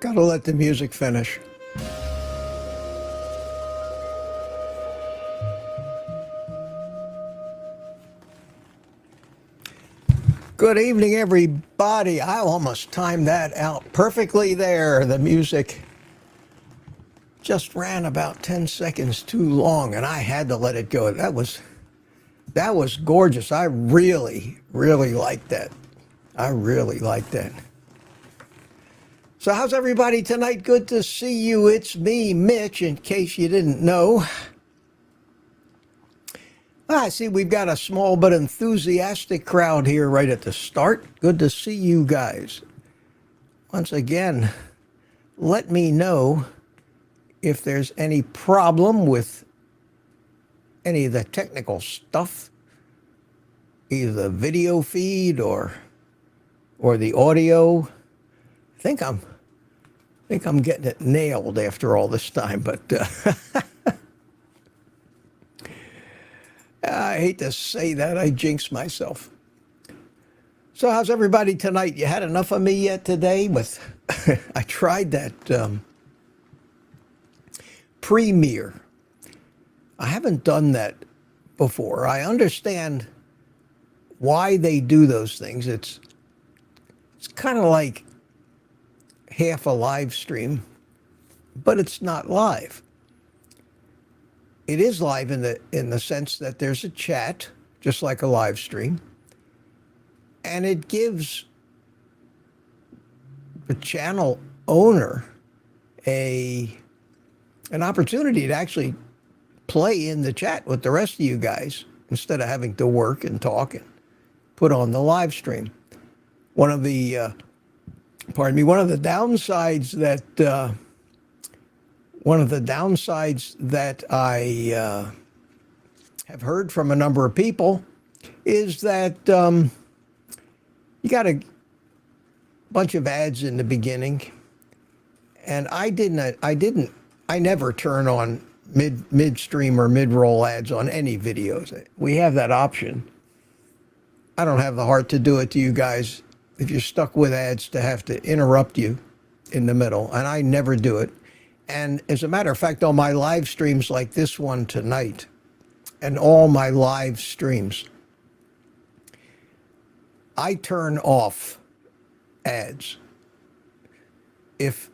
Gotta let the music finish. Good evening, everybody. I almost timed that out perfectly there. The music just ran about 10 seconds too long, and I had to let it go. That was gorgeous. I really, really liked that. I really liked that. So how's everybody tonight? Good to see you. It's me, Mitch, in case you didn't know. I see we've got a small but enthusiastic crowd here right at the start. Good to see you guys. Once again, let me know if there's any problem with any of the technical stuff, either the video feed or the audio. I think I'm getting it nailed after all this time, but I hate to say that. I jinx myself. So how's everybody tonight? You had enough of me yet today? I tried that premiere. I haven't done that before. I understand why they do those things. It's kind of like half a live stream, but it's not live. It is live in the sense that there's a chat, just like a live stream, and it gives the channel owner an opportunity to actually play in the chat with the rest of you guys instead of having to work and talk and put on the live stream. One of the downsides that I have heard from a number of people is that you got a bunch of ads in the beginning, and I never turn on midstream or mid-roll ads on any videos. We have that option. I don't have the heart to do it to you guys if you're stuck with ads to have to interrupt you in the middle, and I never do it. And as a matter of fact, on my live streams like this one tonight, and all my live streams, I turn off ads. If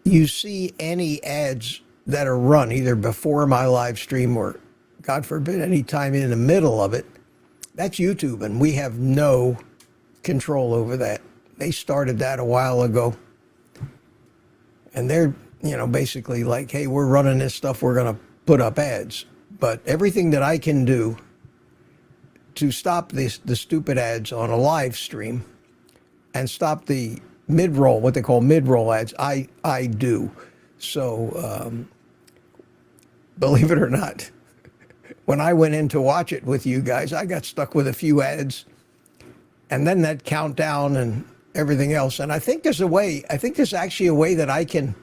you see any ads that are run either before my live stream or, God forbid, any time in the middle of it, that's YouTube, and we have no control over that. They started that a while ago, and they're basically like, hey, we're running this stuff, we're going to put up ads. But everything that I can do to stop the stupid ads on a live stream and stop the mid-roll, what they call mid-roll ads, I do. So believe it or not, when I went in to watch it with you guys, I got stuck with a few ads, and then that countdown and everything else. And I think there's actually a way that I can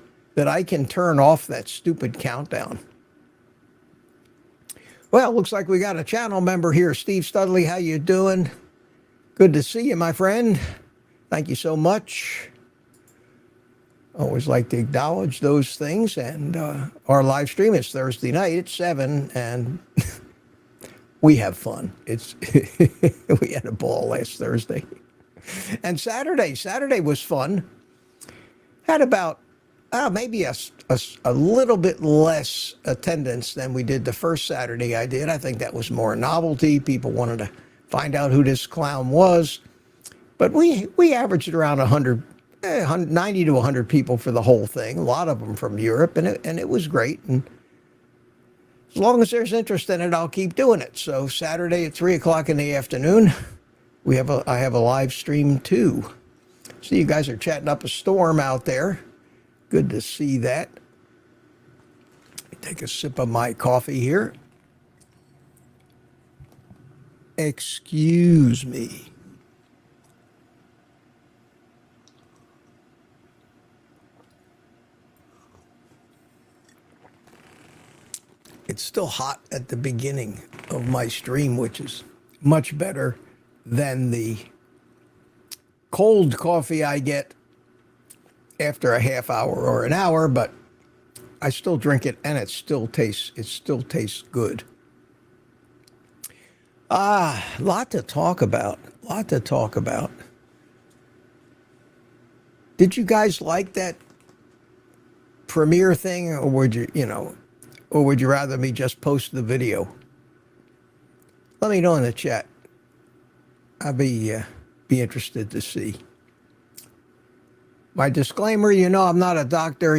turn off that stupid countdown. Well, looks like we got a channel member here. Steve Studley, how you doing? Good to see you, my friend. Thank you so much. Always like to acknowledge those things. And our live stream is Thursday night at 7, and we have fun. We had a ball last Thursday. And Saturday was fun. Had about maybe a little bit less attendance than we did the first Saturday I did. I think that was more novelty. People wanted to find out who this clown was. But we averaged around 90 to 100 people for the whole thing. A lot of them from Europe, and it was great. And as long as there's interest in it, I'll keep doing it. So Saturday at 3 o'clock in the afternoon, I have a live stream too. So you guys are chatting up a storm out there. Good to see that. Take a sip of my coffee here. Excuse me. It's still hot at the beginning of my stream, which is much better than the cold coffee I get after a half hour or an hour, but I still drink it, and it still tastes good. Lot to talk about. Lot to talk about. Did you guys like that premiere thing, or would you rather me just post the video? Let me know in the chat. I'll be interested to see. My disclaimer, I'm not a doctor,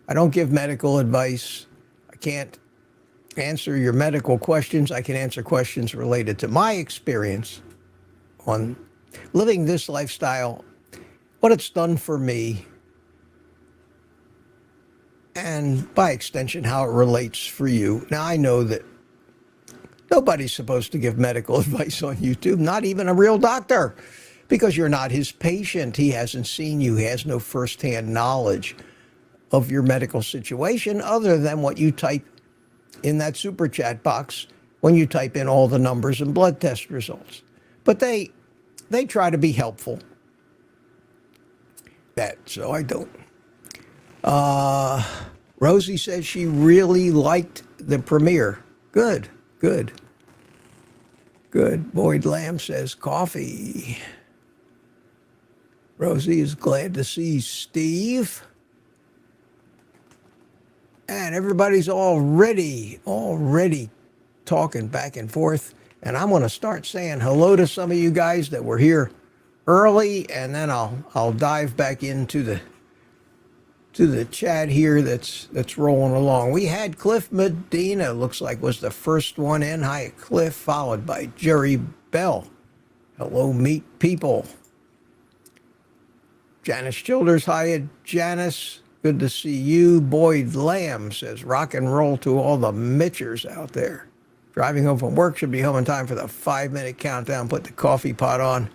I don't give medical advice. I can't answer your medical questions. I can answer questions related to my experience on living this lifestyle, what it's done for me, and by extension, how it relates for you. Now, I know that nobody's supposed to give medical advice on YouTube, not even a real doctor, because you're not his patient. He hasn't seen you. He has no firsthand knowledge of your medical situation other than what you type in that super chat box when you type in all the numbers and blood test results. But they try to be helpful. So I don't. Rosie says she really liked the premiere. Good. Boyd Lamb says coffee. Rosie is glad to see Steve. And everybody's already talking back and forth. And I'm going to start saying hello to some of you guys that were here early, and then I'll dive back into the chat here that's rolling along. We had Cliff Medina, looks like was the first one in. Hi, Cliff, followed by Jerry Bell. Hello, meat people. Janice Childers, hi, Janice. Good to see you. Boyd Lamb says, rock and roll to all the Mitchers out there. Driving home from work, should be home in time for the 5-minute countdown. Put the coffee pot on.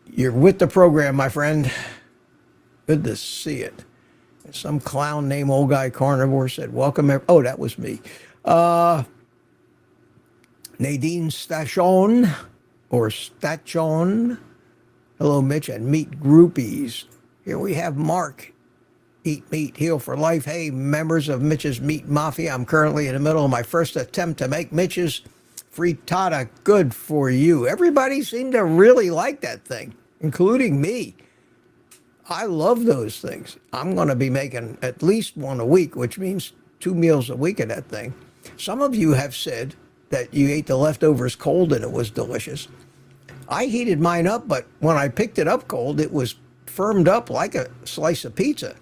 You're with the program, my friend. Good to see it. Some clown named Old Guy Carnivore said, welcome. Oh, that was me. Nadine Stachon, or Stachon. Hello, Mitch and Meat Groupies. Here we have Mark. Eat Meat, Heal for Life. Hey, members of Mitch's Meat Mafia. I'm currently in the middle of my first attempt to make Mitch's frittata. Good for you. Everybody seemed to really like that thing, including me. I love those things. I'm going to be making at least one a week, which means 2 meals a week of that thing. Some of you have said that you ate the leftovers cold and it was delicious. I heated mine up, but when I picked it up cold, it was firmed up like a slice of pizza.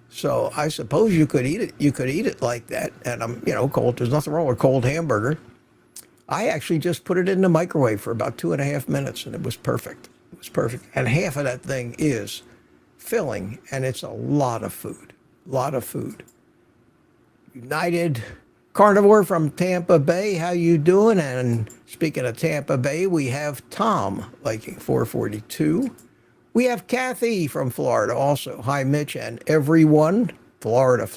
So I suppose you could eat it. You could eat it like that. And cold. There's nothing wrong with cold hamburger. I actually just put it in the microwave for about 2.5 minutes, and it was perfect. It was perfect. And half of that thing is filling, and it's a lot of food. United Carnivore from Tampa Bay, how you doing? And speaking of Tampa Bay, we have Tom liking 442. We have Kathy from Florida also. Hi, Mitch and everyone. Florida.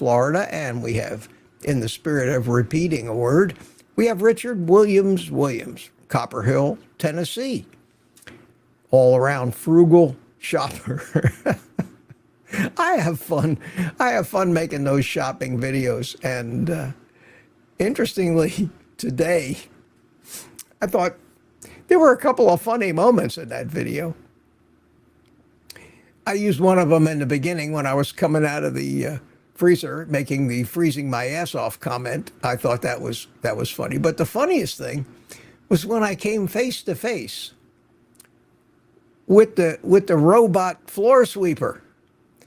And we have, in the spirit of repeating a word, we have Richard Williams, Copper Hill, Tennessee. All around frugal shopper. I have fun making those shopping videos. And interestingly, today, I thought there were a couple of funny moments in that video. I used one of them in the beginning when I was coming out of the freezer, making the freezing my ass off comment. I thought that was funny. But the funniest thing was when I came face to face with the robot floor sweeper.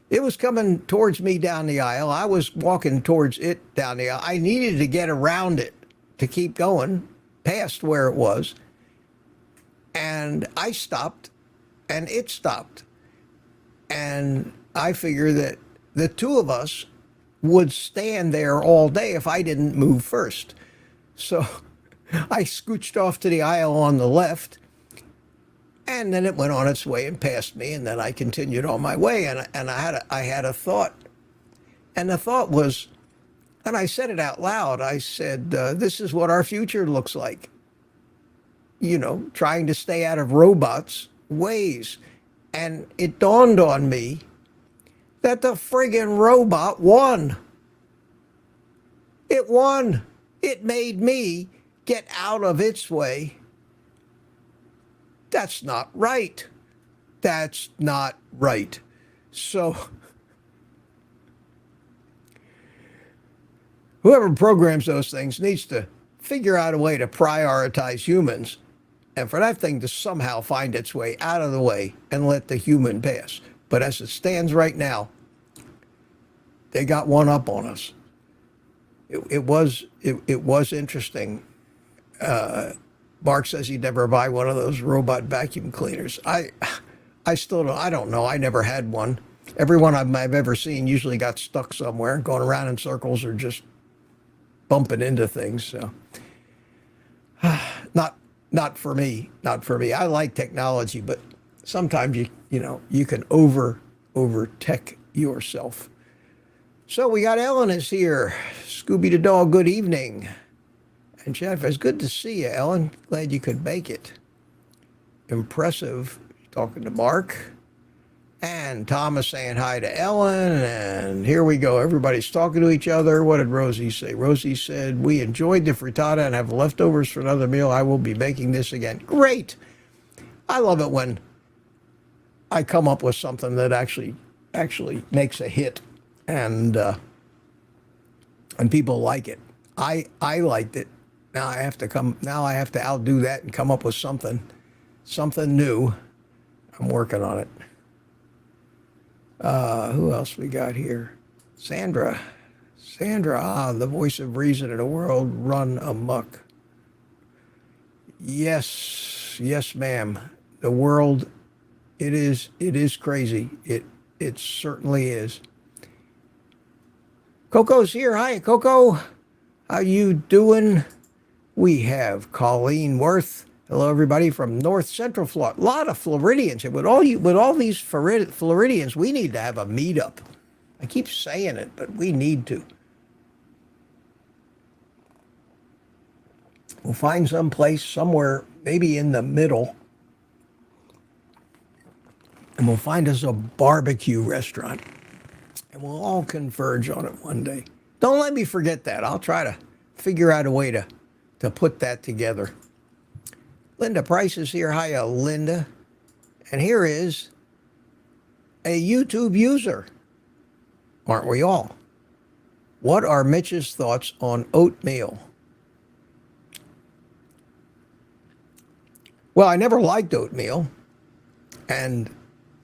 It was coming towards me down the aisle. I was walking towards it down the aisle. I needed to get around it to keep going past where it was. And I stopped, and it stopped. And I figured that the two of us would stand there all day if I didn't move first. So I scooched off to the aisle on the left, and then it went on its way and passed me, and then I continued on my way, and I had a thought. And the thought was, and I said it out loud, I said, this is what our future looks like. Trying to stay out of robots' ways. And it dawned on me that the friggin' robot won. It won. It made me get out of its way. That's not right. That's not right. So, whoever programs those things needs to figure out a way to prioritize humans, and for that thing to somehow find its way out of the way and let the human pass. But as it stands right now, they got one up on us. It was interesting. Mark says he'd never buy one of those robot vacuum cleaners. I still don't. I don't know. I never had one. Every one I've ever seen usually got stuck somewhere, going around in circles or just bumping into things. So, not for me. Not for me. I like technology, but sometimes you can over tech yourself. So we got Ellen is here. Scooby the dog, good evening. And Jeff, it's good to see you, Ellen. Glad you could make it. Impressive. Talking to Mark. And Thomas saying hi to Ellen. And here we go. Everybody's talking to each other. What did Rosie say? Rosie said, we enjoyed the frittata and have leftovers for another meal. I will be making this again. Great. I love it when I come up with something that actually makes a hit. And people like it. I liked it. Now I have to outdo that and come up with something new. I'm working on it. Who else we got here? Sandra, the voice of reason in a world run amok. Yes, ma'am. The world, it is crazy. It certainly is. Coco's here. Hi, Coco. How you doing? We have Colleen Worth. Hello, everybody from North Central Florida. A lot of Floridians. With all these Floridians, we need to have a meetup. I keep saying it, but we need to. We'll find some place somewhere, maybe in the middle, and we'll find us a barbecue restaurant, and we'll all converge on it one day. Don't let me forget that. I'll try to figure out a way to put that together. Linda Price is here. Hiya, Linda. And here is a YouTube user. Aren't we all? What are Mitch's thoughts on oatmeal? Well, I never liked oatmeal, and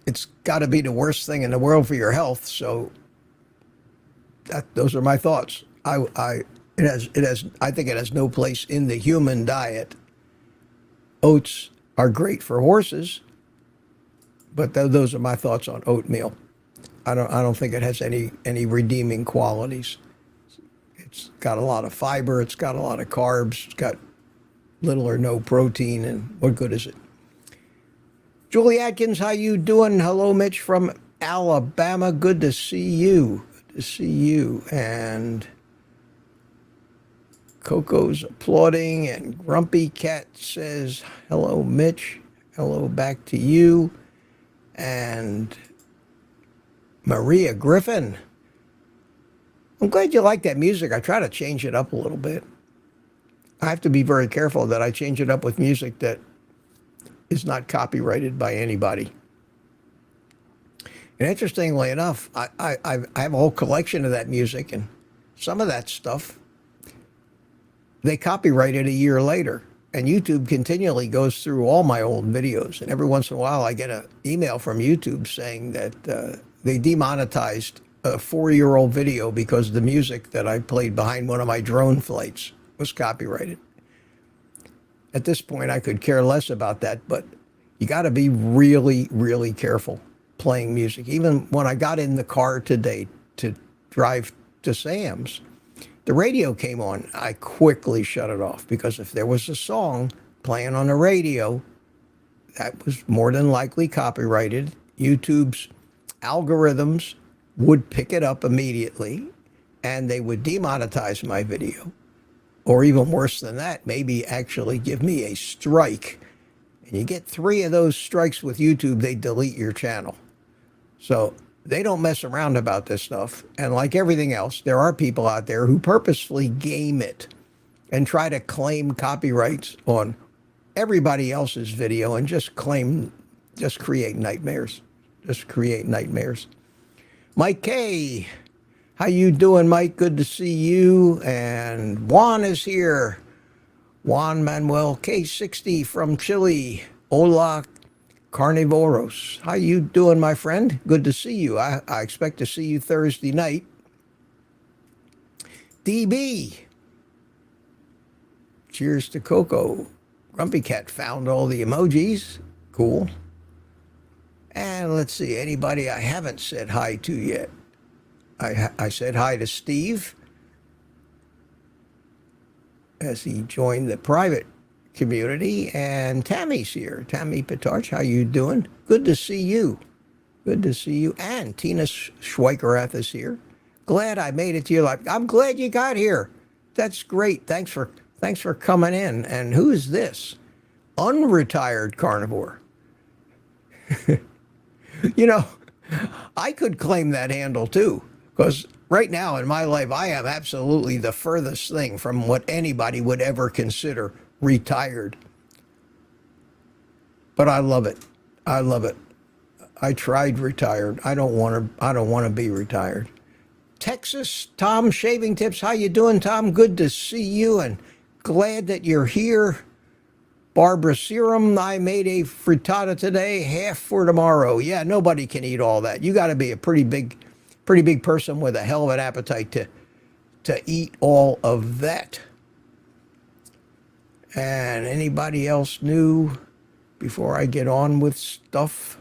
it's got to be the worst thing in the world for your health. So those are my thoughts. I think it has no place in the human diet. Oats are great for horses, but those are my thoughts on oatmeal. I don't think it has any redeeming qualities. It's got a lot of fiber. It's got a lot of carbs. It's got little or no protein, and what good is it? Julie Atkins, how you doing? Hello, Mitch from Alabama. Good to see you. Good to see you. And Coco's applauding, and Grumpy Cat says, hello, Mitch. Hello back to you. And Maria Griffin. I'm glad you like that music. I try to change it up a little bit. I have to be very careful that I change it up with music that is not copyrighted by anybody. And interestingly enough, I have a whole collection of that music, and some of that stuff, they copyrighted a year later. And YouTube continually goes through all my old videos. And every once in a while, I get an email from YouTube saying that they demonetized a 4-year-old video because the music that I played behind one of my drone flights was copyrighted. At this point, I could care less about that, but you got to be really, really careful playing music. Even when I got in the car today to drive to Sam's, the radio came on. I quickly shut it off, because if there was a song playing on the radio, that was more than likely copyrighted. YouTube's algorithms would pick it up immediately, and they would demonetize my video. Or even worse than that, maybe actually give me a strike and you get 3 of those strikes with YouTube, they delete your channel. So they don't mess around about this stuff. And like everything else, there are people out there who purposefully game it and try to claim copyrights on everybody else's video and just create nightmares. Just create nightmares. Mike K, how you doing, Mike? Good to see you. And Juan is here. Juan Manuel K60 from Chile. Hola, Carnivoros. How you doing, my friend? Good to see you. I expect to see you Thursday night. DB. Cheers to Coco. Grumpy Cat found all the emojis. Cool. And let's see, anybody I haven't said hi to yet. I said hi to Steve as he joined the private community, and Tammy's here. Tammy Pitarch, how you doing? Good to see you. Good to see you. And Tina Schweikerath is here. Glad I made it to your life. I'm glad you got here. That's great. Thanks for coming in. And who is this? Unretired carnivore. You know, I could claim that handle too, because right now in my life, I am absolutely the furthest thing from what anybody would ever consider retired. But I love it. I love it. I tried retired. I don't want to be retired. Texas, Tom Shaving Tips. How you doing, Tom? Good to see you and glad that you're here. Barbara Serum, I made a frittata today, half for tomorrow. Yeah, nobody can eat all that. You got to be a pretty big person with a hell of an appetite to eat all of that. And anybody else new before I get on with stuff?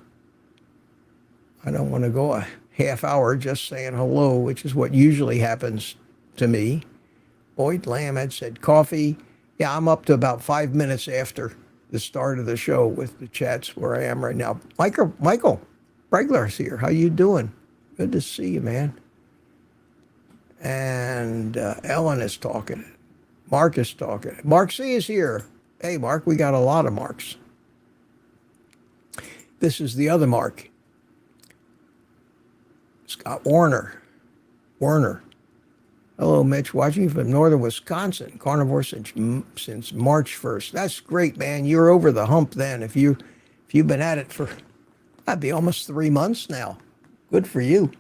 I don't want to go a half hour just saying hello, which is what usually happens to me. Boyd Lamb had said coffee. Yeah, I'm up to about 5 minutes after the start of the show with the chats where I am right now. Michael Bregler's here. How you doing? Good to see you, man. And Ellen is talking. Mark is talking. Mark C is here. Hey, Mark, we got a lot of Marks. This is the other Mark. Scott Warner. Hello, Mitch. Watching from northern Wisconsin. Carnivore since March 1st. That's great, man. You're over the hump then. If you've been at it for, that'd be almost 3 months now. Good for you.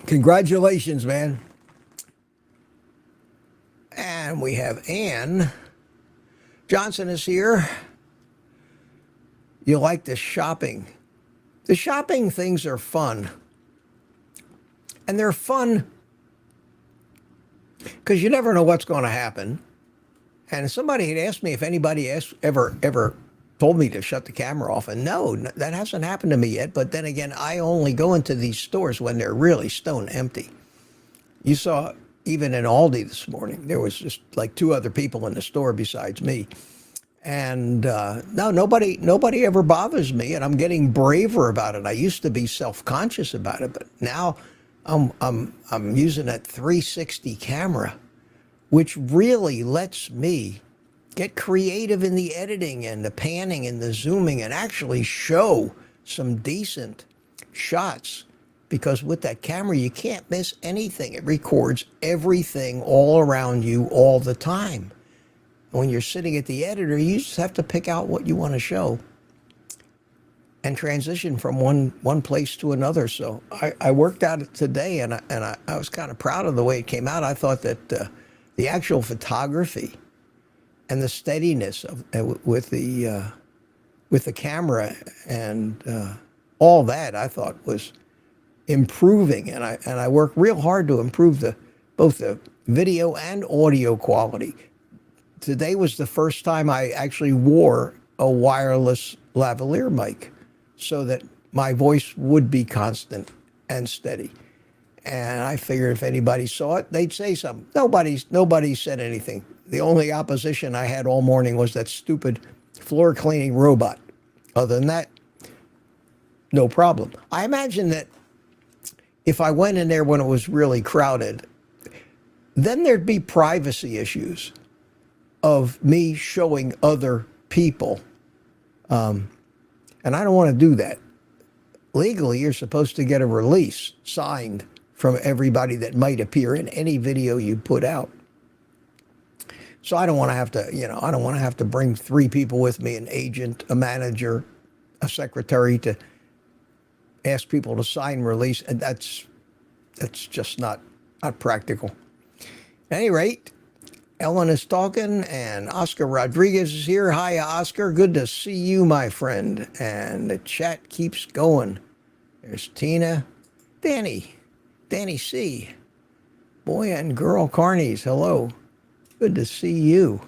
Congratulations, man. And we have Ann Johnson is here. You like the shopping. The shopping things are fun. And they're fun because you never know what's going to happen. And somebody had asked me if anybody ever told me to shut the camera off. And no, that hasn't happened to me yet. But then again, I only go into these stores when they're really stone empty. You saw even in Aldi this morning, there was just like 2 other people in the store besides me. And no, nobody ever bothers me. And I'm getting braver about it. I used to be self-conscious about it, but now I'm using that 360 camera, which really lets me get creative in the editing and the panning and the zooming and actually show some decent shots, because with that camera, you can't miss anything. It records everything all around you all the time. When you're sitting at the editor, you just have to pick out what you want to show and transition from one place to another. So I worked out it today, and I was kind of proud of the way it came out. I thought that the actual photography and the steadiness of with the camera and all that, I thought was improving. And I worked real hard to improve both the video and audio quality. Today was the first time I actually wore a wireless lavalier mic, so that my voice would be constant and steady. And I figured if anybody saw it, they'd say something. Nobody said anything. The only opposition I had all morning was that stupid floor cleaning robot. Other than that, no problem. I imagine that if I went in there when it was really crowded, then there'd be privacy issues. of me showing other people. And I don't want to do that. Legally, you're supposed to get a release signed from everybody that might appear in any video you put out. So I don't want to have to, I don't want to have to bring 3 people with me, an agent, a manager, a secretary, to ask people to sign release. And that's just not practical. At any rate, Ellen is talking, and Oscar Rodriguez is here. Hi, Oscar. Good to see you, my friend. And the chat keeps going. There's Tina. Danny C. Boy and girl Carnies, hello. Good to see you.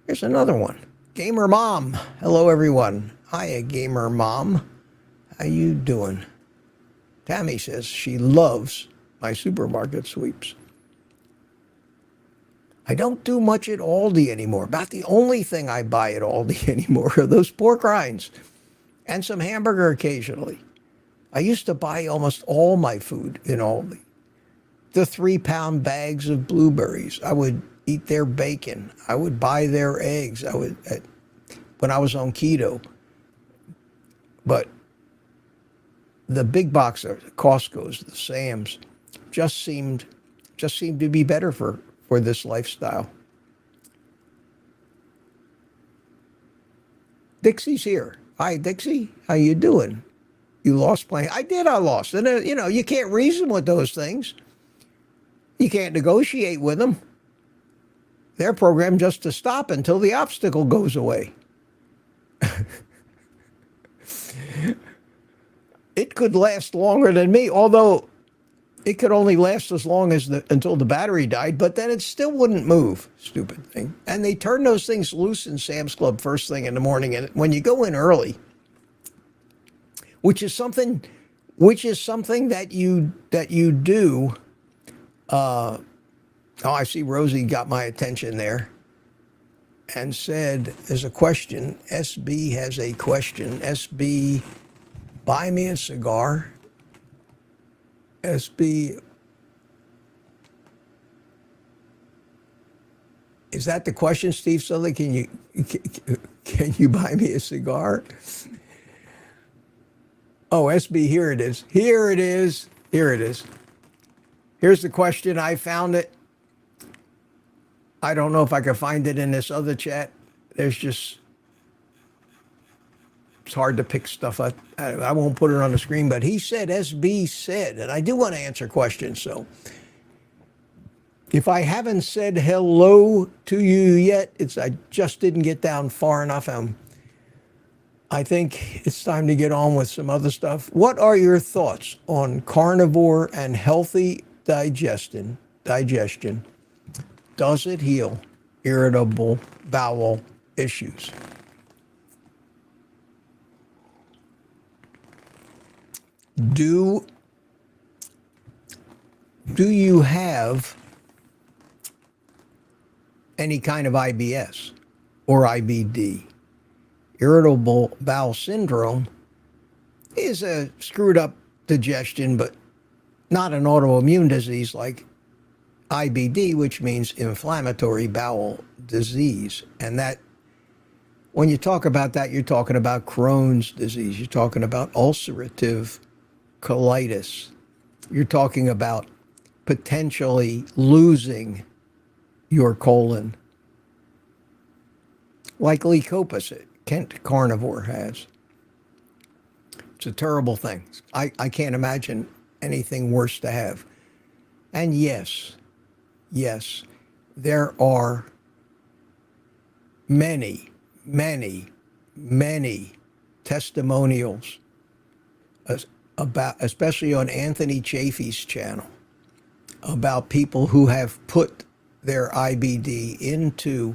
Here's another one. Gamer Mom. Hello, everyone. Hiya, Gamer Mom. How you doing? Tammy says she loves my supermarket sweeps. I don't do much at Aldi anymore. About the only thing I buy at Aldi anymore are those pork rinds and some hamburger occasionally. I used to buy almost all my food in Aldi. The 3-pound bags of blueberries. I would eat their bacon. I would buy their eggs. When I was on keto. But the big box, the Costco's, the Sam's, just seemed to be better for this lifestyle. Dixie's here. Hi, Dixie. How you doing? You lost playing? I did. I lost. And, you can't reason with those things. You can't negotiate with them. They're programmed just to stop until the obstacle goes away. It could last longer than me, although it could only last as long as until the battery died, but then it still wouldn't move. Stupid thing. And they turn those things loose in Sam's Club first thing in the morning. And when you go in early, which is something that you do. I see Rosie got my attention there and said, there's a question. SB has a question. SB, buy me a cigar. SB, is that the question, Steve Sully? Can you buy me a cigar? Oh, SB, here it is. Here it is. Here it is. Here's the question. I found it. I don't know if I can find it in this other chat. It's hard to pick stuff up. I won't put it on the screen, but he said, SB said, and I do want to answer questions. So if I haven't said hello to you yet, I just didn't get down far enough. I think it's time to get on with some other stuff. What are your thoughts on carnivore and healthy digestion? Does it heal irritable bowel issues? Do you have any kind of IBS or IBD? Irritable bowel syndrome is a screwed up digestion, but not an autoimmune disease like IBD, which means inflammatory bowel disease. And that, when you talk about that, you're talking about Crohn's disease. You're talking about ulcerative colitis. You're talking about potentially losing your colon, like Lee Copas, Kent Carnivore has. It's a terrible thing. I can't imagine anything worse to have. And yes, there are many testimonials about, especially on Anthony Chaffee's channel, about people who have put their IBD into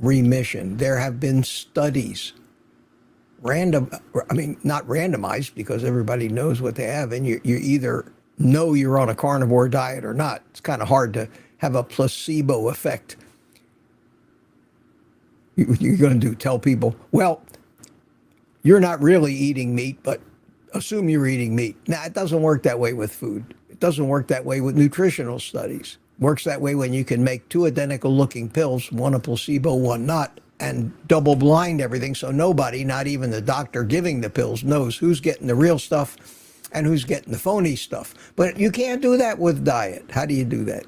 remission. There have been studies, not randomized, because everybody knows what they have, and you either know you're on a carnivore diet or not. It's kind of hard to have a placebo effect. You're going to tell people, well, you're not really eating meat, but assume you're eating meat. Now, it doesn't work that way with food. It doesn't work that way with nutritional studies. Works that way when you can make two identical looking pills, one a placebo, one not, and double blind everything so nobody, not even the doctor giving the pills, knows who's getting the real stuff and who's getting the phony stuff. But you can't do that with diet. How do you do that?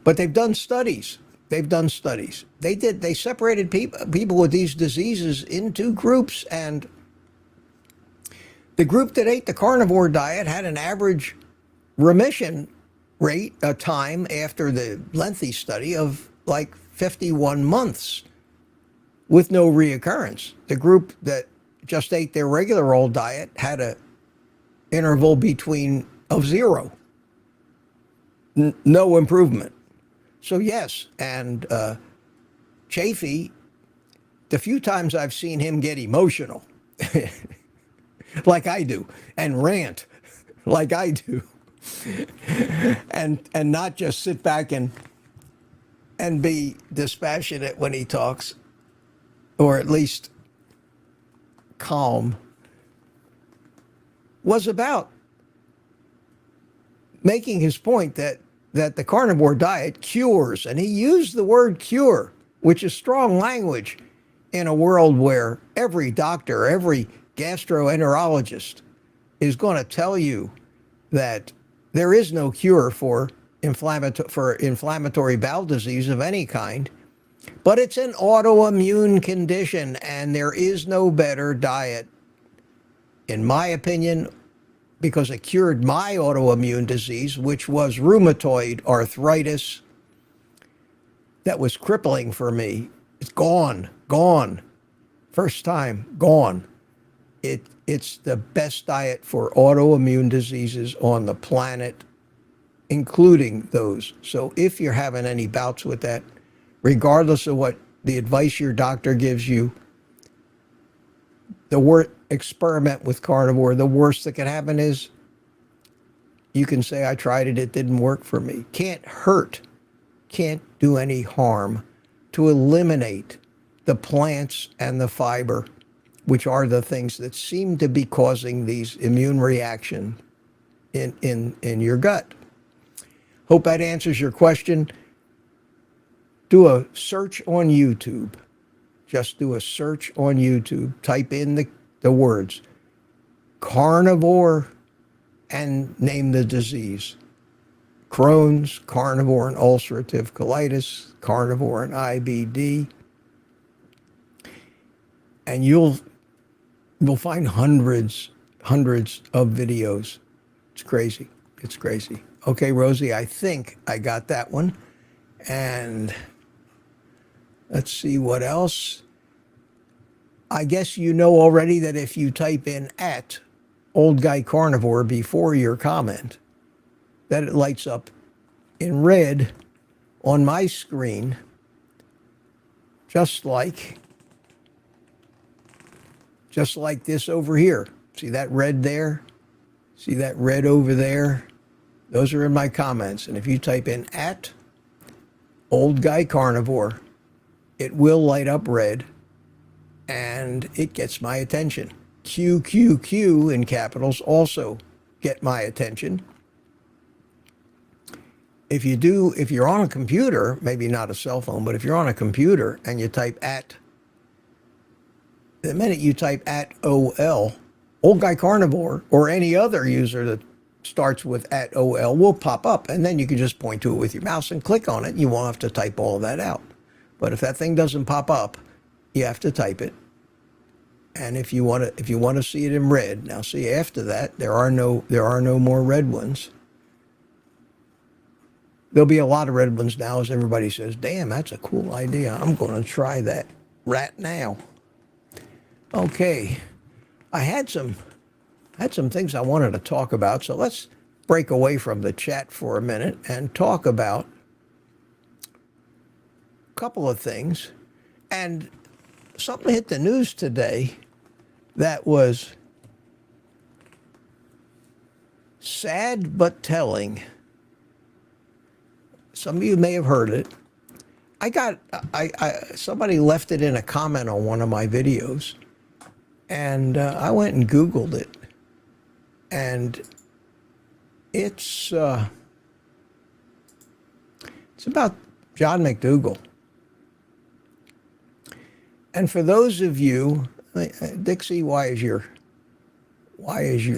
But they've done studies. They separated people with these diseases into groups, and the group that ate the carnivore diet had an average remission rate, a time after the lengthy study of like 51 months with no reoccurrence. The group that just ate their regular old diet had a interval of 0. No improvement. So yes, and Chafee, the few times I've seen him get emotional, like I do, and rant, like I do, and not just sit back and be dispassionate when he talks, or at least calm, was about making his point that the carnivore diet cures, and he used the word cure, which is strong language in a world where every doctor, every gastroenterologist is going to tell you that there is no cure for inflammatory bowel disease of any kind, but it's an autoimmune condition, and there is no better diet, in my opinion, because it cured my autoimmune disease, which was rheumatoid arthritis that was crippling for me. It's gone. First time, gone. It's the best diet for autoimmune diseases on the planet, including those. So if you're having any bouts with that, regardless of what the advice your doctor gives you, experiment with carnivore. The worst that can happen is you can say, I tried it, it didn't work for me. Can't hurt, can't do any harm to eliminate the plants and the fiber, which are the things that seem to be causing these immune reactions in your gut. Hope that answers your question. Do a search on YouTube. Just do a search on YouTube. Type in the words carnivore and name the disease. Crohn's, carnivore and ulcerative colitis, carnivore and IBD. And you'll find hundreds of videos. It's crazy. Okay, Rosie, I think I got that one. And let's see what else. I guess you know already that if you type in @OldGuyCarnivore before your comment, that it lights up in red on my screen, just like this over here. See that red there? See that red over there? Those are in my comments. And if you type in @OldGuyCarnivore, it will light up red, and it gets my attention. QQQ in capitals also get my attention. If you're on a computer, maybe not a cell phone, but if you're on a computer and you type the minute you type @OL, Old Guy Carnivore, or any other user that starts with @OL will pop up, and then you can just point to it with your mouse and click on it, and you won't have to type all of that out. But if that thing doesn't pop up, you have to type it. And if you want to see it in red, now see, after that there are no more red ones. There'll be a lot of red ones now as everybody says, damn, that's a cool idea. I'm going to try that right now. Okay, I had some things I wanted to talk about, so let's break away from the chat for a minute and talk about a couple of things. And something hit the news today that was sad but telling. Some of you may have heard it. Somebody left it in a comment on one of my videos, and I went and Googled it, and it's It's about John McDougall. And for those of you, Dixie, why is your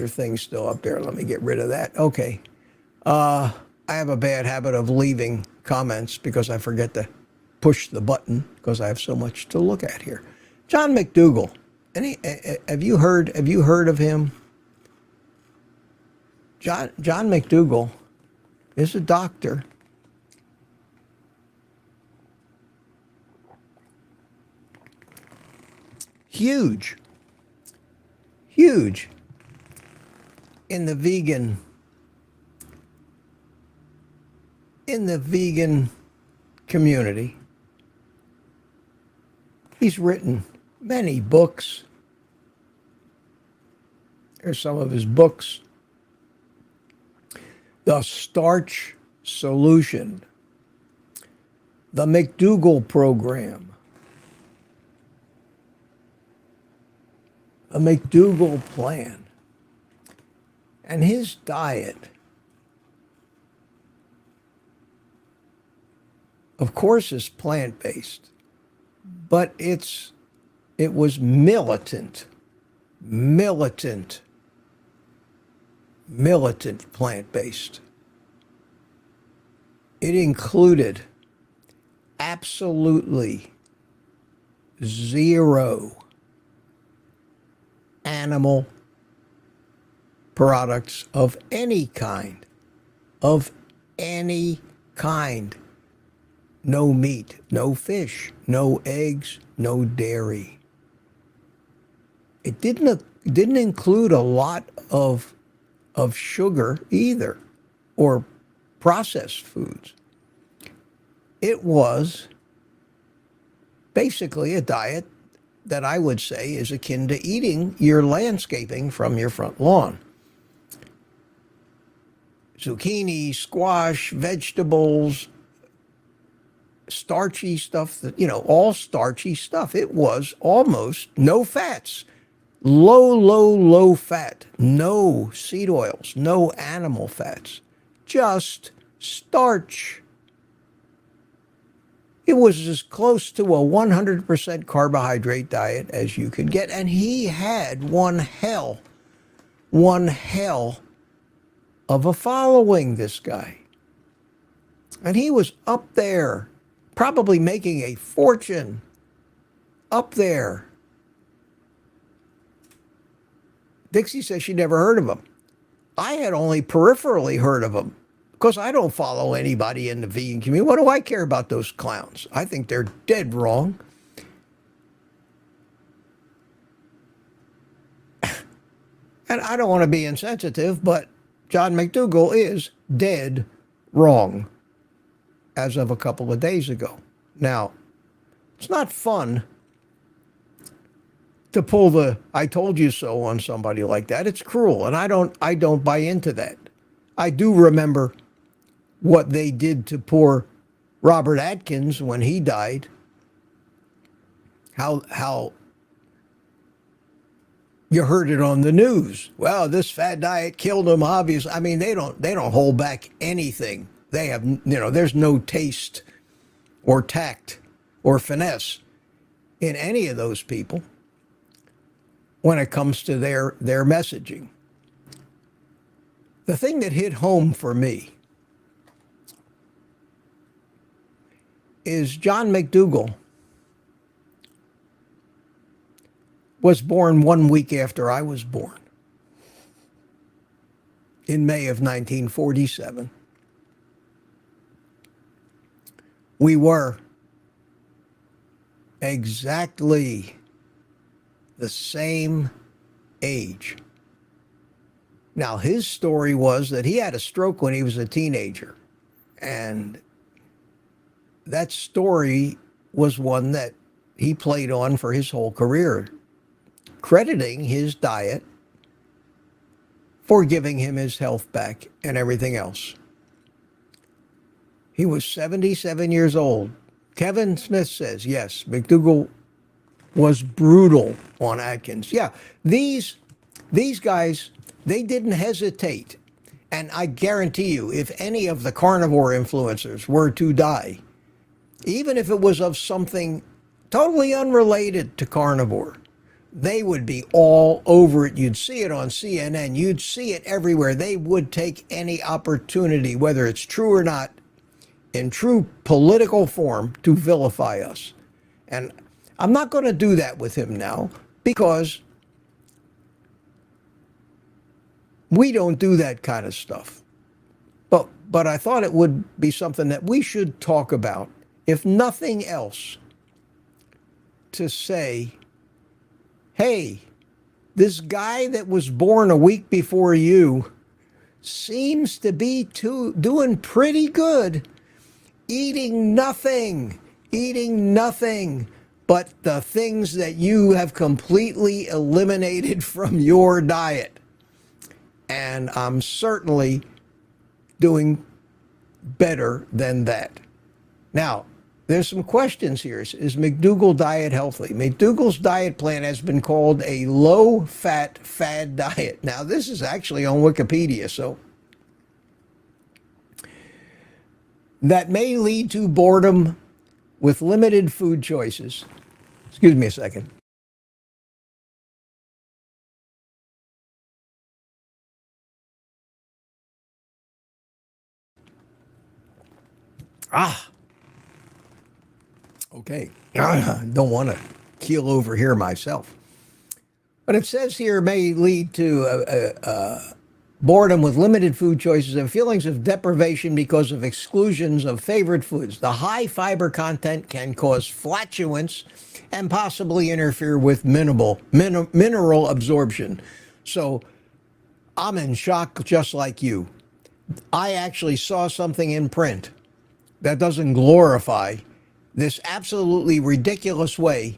thing still up there? Let me get rid of that. Okay. I have a bad habit of leaving comments because I forget to push the button because I have so much to look at here. John McDougall. Have you heard of him? John McDougall is a doctor. Huge in the vegan community. He's written many books. Here's some of his books. The Starch Solution, The McDougall Program, The McDougall Plan, and his diet, of course, is plant-based, but it was militant plant-based. It included absolutely zero animal products of any kind. No meat, no fish, no eggs, no dairy. It didn't include a lot of sugar either, or processed foods. It was basically a diet that I would say is akin to eating your landscaping from your front lawn. Zucchini, squash, vegetables, starchy stuff, all starchy stuff. It was almost no fats. Low fat. No seed oils. No animal fats. Just starch. It was as close to a 100% carbohydrate diet as you could get. And he had one hell of a following, this guy. And he was up there, probably making a fortune up there. Dixie says she never heard of him. I had only peripherally heard of him because I don't follow anybody in the vegan community. What do I care about those clowns? I think they're dead wrong. And I don't want to be insensitive, but John McDougall is dead wrong as of a couple of days ago. Now, it's not fun to pull the "I told you so" on somebody like that. It's cruel, and I don't buy into that. I do remember what they did to poor Robert Atkins when he died. How you heard it on the news. Well, this fad diet killed him, obviously. I mean, they don't hold back anything. They have, there's no taste or tact or finesse in any of those people when it comes to their messaging. The thing that hit home for me is John McDougall was born 1 week after I was born, in May of 1947. We were exactly the same age. Now, his story was that he had a stroke when he was a teenager. And that story was one that he played on for his whole career, crediting his diet for giving him his health back and everything else. He was 77 years old. Kevin Smith says, yes, McDougall was brutal on Atkins. Yeah, these guys, they didn't hesitate. And I guarantee you, if any of the carnivore influencers were to die, even if it was of something totally unrelated to carnivore, they would be all over it. You'd see it on CNN. You'd see it everywhere. They would take any opportunity, whether it's true or not, in true political form, to vilify us. And I'm not going to do that with him now, because we don't do that kind of stuff. But I thought it would be something that we should talk about, if nothing else, to say, hey, this guy that was born a week before you seems to be doing pretty good, eating nothing but the things that you have completely eliminated from your diet. And I'm certainly doing better than that. Now, there's some questions here. Is McDougall diet healthy? McDougall's diet plan has been called a low-fat fad diet. Now, this is actually on Wikipedia, so that may lead to boredom with limited food choices. Excuse me a second. Okay. Don't want to keel over here myself. But it says here may lead to boredom with limited food choices and feelings of deprivation because of exclusions of favorite foods. The high fiber content can cause flatulence and possibly interfere with mineral absorption. So I'm in shock just like you. I actually saw something in print that doesn't glorify this absolutely ridiculous way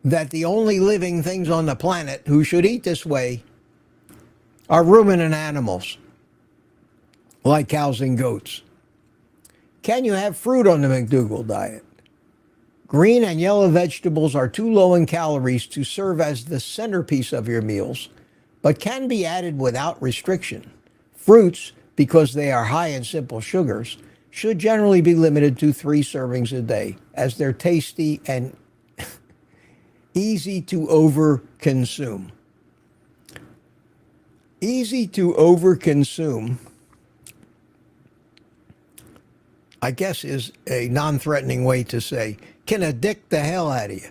that the only living things on the planet who should eat this way are ruminant animals, like cows and goats. Can you have fruit on the McDougall diet? Green and yellow vegetables are too low in calories to serve as the centerpiece of your meals, but can be added without restriction. Fruits, because they are high in simple sugars, should generally be limited to 3 servings a day, as they're tasty and easy to overconsume. Easy to overconsume, I guess, is a non-threatening way to say, can addict the hell out of you.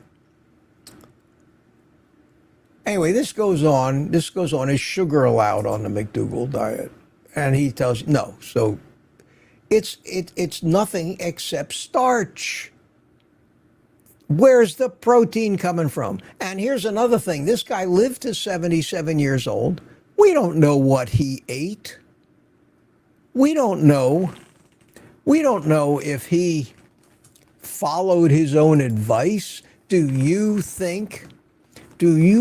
Anyway, this goes on. Is sugar allowed on the McDougall diet? And he tells you no. So it's nothing except starch. Where's the protein coming from? And here's another thing. This guy lived to 77 years old. We don't know what he ate. We don't know. We don't know if he followed his own advice. Do you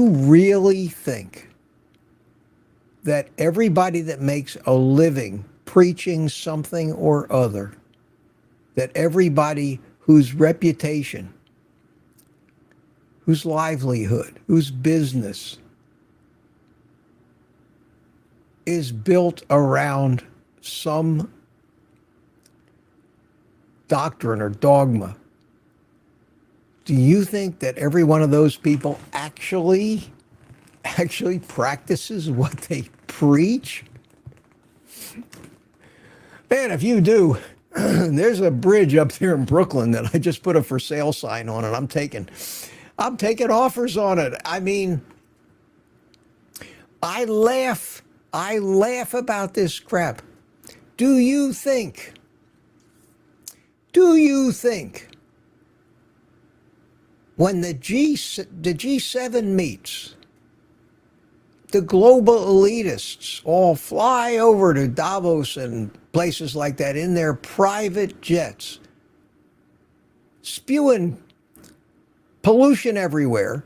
really think that everybody that makes a living preaching something or other, that everybody whose reputation, whose livelihood, whose business is built around some doctrine or dogma, do you think that every one of those people actually practices what they preach? Man, if you do, there's a bridge up there in Brooklyn that I just put a for sale sign on, and I'm taking offers on it. I mean, I laugh about this crap. Do you think when the G7 meets, the global elitists all fly over to Davos and places like that in their private jets, spewing pollution everywhere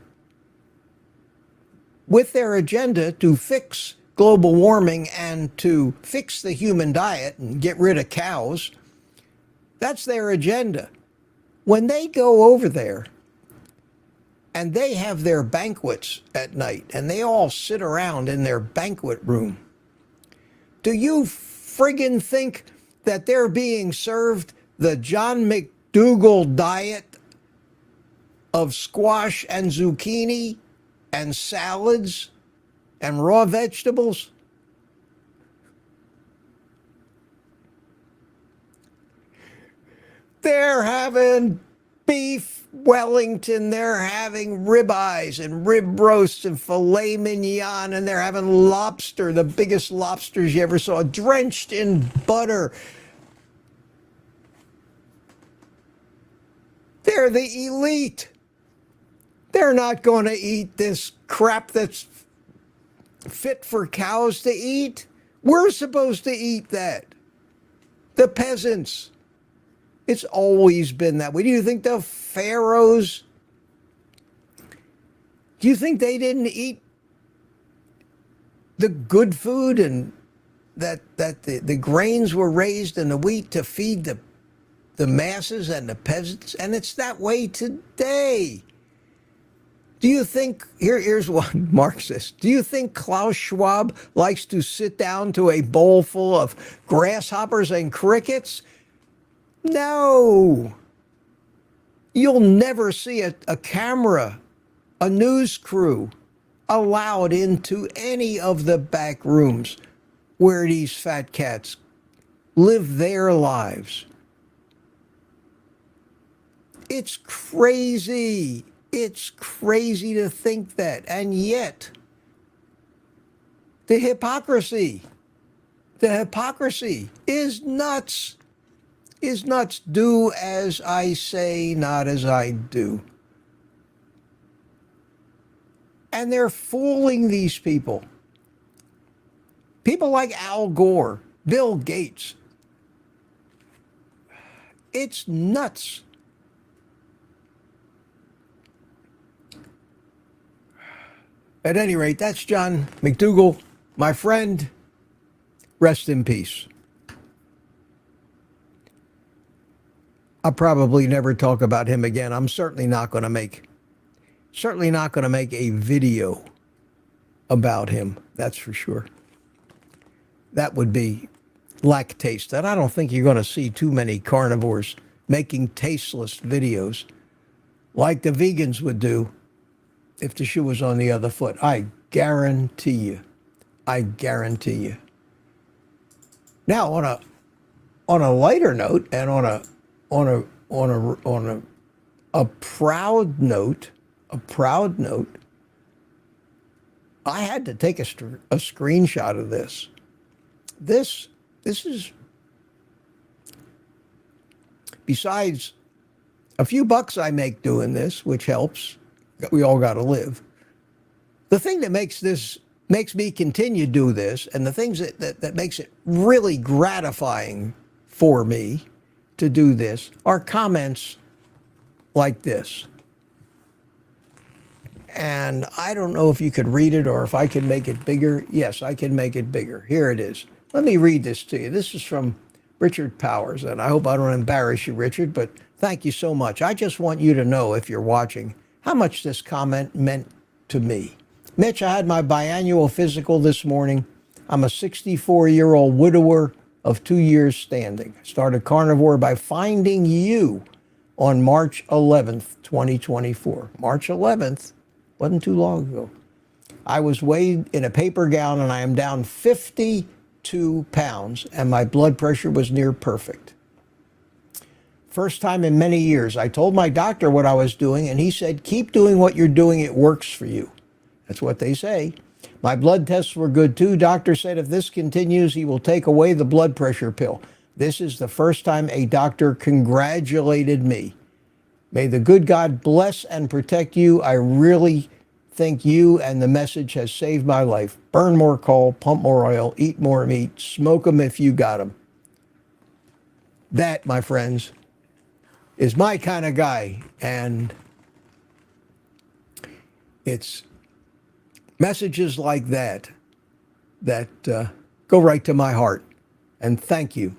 with their agenda to fix global warming and to fix the human diet and get rid of cows? That's their agenda. When they go over there and they have their banquets at night and they all sit around in their banquet room, Do you friggin' think that they're being served the John McDougall diet of squash and zucchini and salads and raw vegetables? They're having beef Wellington, they're having ribeyes and rib roasts and filet mignon, and they're having lobster, the biggest lobsters you ever saw, drenched in butter. They're the elite. They're not going to eat this crap that's fit for cows to eat. We're supposed to eat that. The peasants. It's always been that way. Do you think the pharaohs, do you think they didn't eat the good food, and that the grains were raised and the wheat to feed the masses and the peasants? And it's that way today. Do you think, here's one Marxist, do you think Klaus Schwab likes to sit down to a bowl full of grasshoppers and crickets? No. You'll never see a camera, a news crew allowed into any of the back rooms where these fat cats live their lives. It's crazy. It's crazy to think that. And yet, the hypocrisy is nuts. Is nuts. Do as I say, not as I do. And they're fooling these people. People like Al Gore, Bill Gates. It's nuts. At any rate, that's John McDougall, my friend. Rest in peace. I'll probably never talk about him again. I'm certainly not going to make a video about him. That's for sure. That would be lack taste. And I don't think you're going to see too many carnivores making tasteless videos like the vegans would do if the shoe was on the other foot. I guarantee you. I guarantee you. Now, on a lighter note, and on a proud note, I had to take a screenshot of this. This is, besides a few bucks I make doing this, which helps. We all got to live. The thing that makes me continue to do this, and the things that makes it really gratifying for me to do this, are comments like this. And I don't know if you could read it or if I can make it bigger. Yes, I can make it bigger. Here it is. Let me read this to you. This is from Richard Powers, and I hope I don't embarrass you, Richard, but thank you so much. I just want you to know, if you're watching, how much this comment meant to me. Mitch, I had my biannual physical this morning. I'm a 64-year-old widower of 2 years standing. I started carnivore by finding you on March 11th, 2024. March 11th, wasn't too long ago. I was weighed in a paper gown, and I am down 52 pounds, and my blood pressure was near perfect. First time in many years. I told my doctor what I was doing, and he said, keep doing what you're doing. It works for you. That's what they say. My blood tests were good too. Doctor said if this continues, he will take away the blood pressure pill. This is the first time a doctor congratulated me. May the good God bless and protect you. I really think you and the message has saved my life. Burn more coal, pump more oil, eat more meat, smoke them if you got them. That, my friends, is my kind of guy. And it's messages like that go right to my heart. And thank you.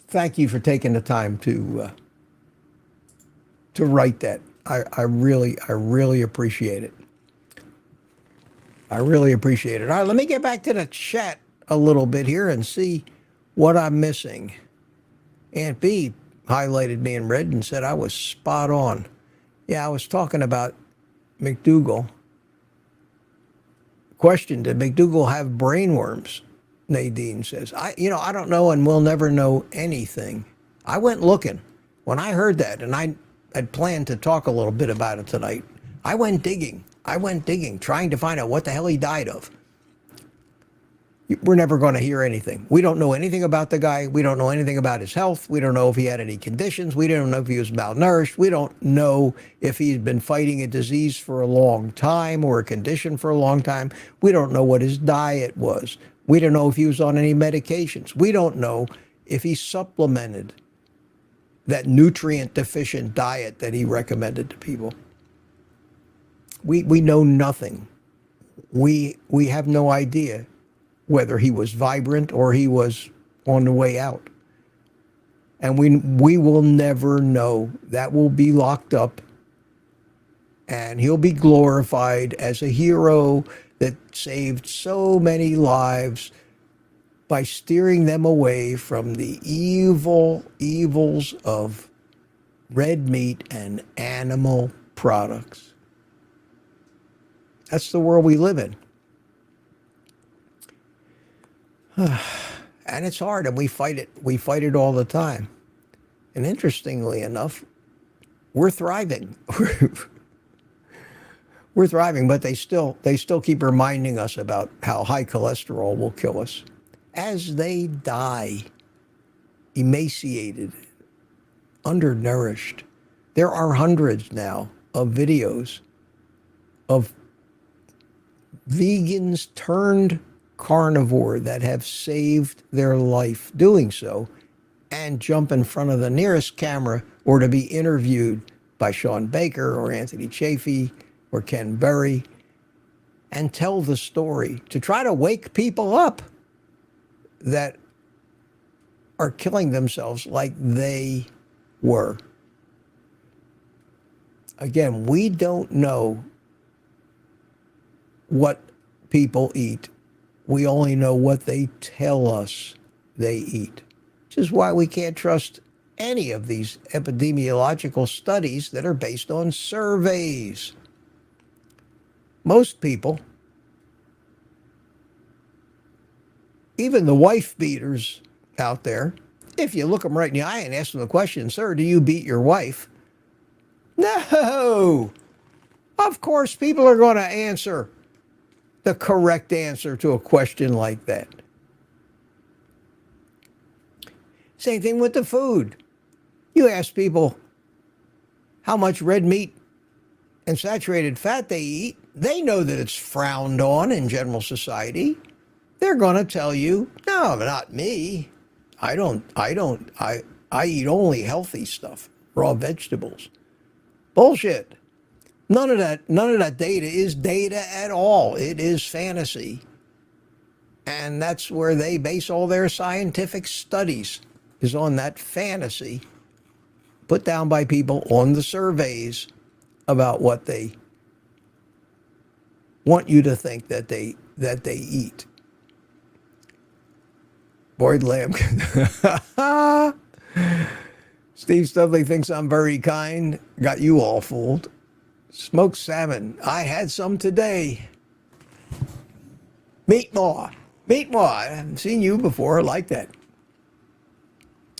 Thank you for taking the time to write that. I really appreciate it. I really appreciate it. All right, let me get back to the chat. a little bit here and see what I'm missing. Aunt B highlighted me in red and said I was spot on. Yeah, I was talking about McDougall. Question, did McDougall have brainworms? Nadine says. I don't know, and we'll never know anything. I went looking. When I heard that, and I had planned to talk a little bit about it tonight, I went digging, trying to find out what the hell he died of. We're never going to hear anything. We don't know anything about the guy. We don't know anything about his health. We don't know if he had any conditions. We don't know if he was malnourished. We don't know if he's been fighting a disease for a long time or a condition for a long time. We don't know what his diet was. We don't know if he was on any medications. We don't know if he supplemented that nutrient deficient diet that he recommended to people. We know nothing. We have no idea whether he was vibrant or he was on the way out. And we will never know. That will be locked up, and he'll be glorified as a hero that saved so many lives by steering them away from the evils of red meat and animal products. That's the world we live in. And it's hard, and we fight it. We fight it all the time. And interestingly enough, we're thriving. We're thriving, but they still keep reminding us about how high cholesterol will kill us as they die, emaciated, undernourished. There are hundreds now of videos of vegans turned carnivore that have saved their life doing so, and jump in front of the nearest camera or to be interviewed by Sean Baker or Anthony Chafee or Ken Berry and tell the story to try to wake people up that are killing themselves like they were. Again, we don't know what people eat. We only know what they tell us they eat, which is why we can't trust any of these epidemiological studies that are based on surveys. Most people, even the wife beaters out there, if you look them right in the eye and ask them the question, sir, do you beat your wife? No. Of course, people are going to answer the correct answer to a question like that. Same thing with the food. You ask people how much red meat and saturated fat they eat, they know that it's frowned on in general society. They're going to tell you, no, not me. I eat only healthy stuff, raw vegetables. Bullshit. None of that data is data at all. It is fantasy. And that's where they base all their scientific studies, is on that fantasy put down by people on the surveys about what they want you to think that they eat. Boyd Lamb. Steve Studley thinks I'm very kind. Got you all fooled. Smoked salmon. I had some today. Meat maw. I haven't seen you before. I like that.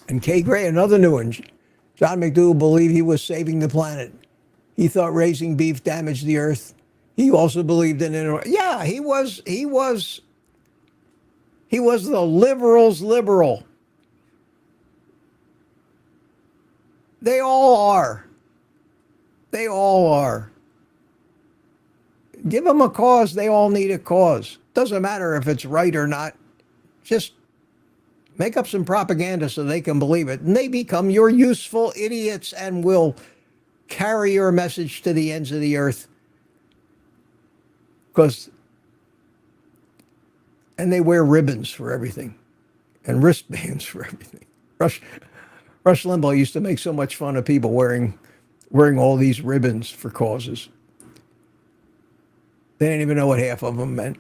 And Kay Gray, another new one. John McDougall believed he was saving the planet. He thought raising beef damaged the earth. He also believed in it. Yeah, he was the liberals' liberal. They all are. They all are. Give them a cause. They all need a cause. Doesn't matter if it's right or not. Just make up some propaganda so they can believe it. And they become your useful idiots and will carry your message to the ends of the earth. And they wear ribbons for everything and wristbands for everything. Rush Limbaugh used to make so much fun of people wearing all these ribbons for causes. They didn't even know what half of them meant.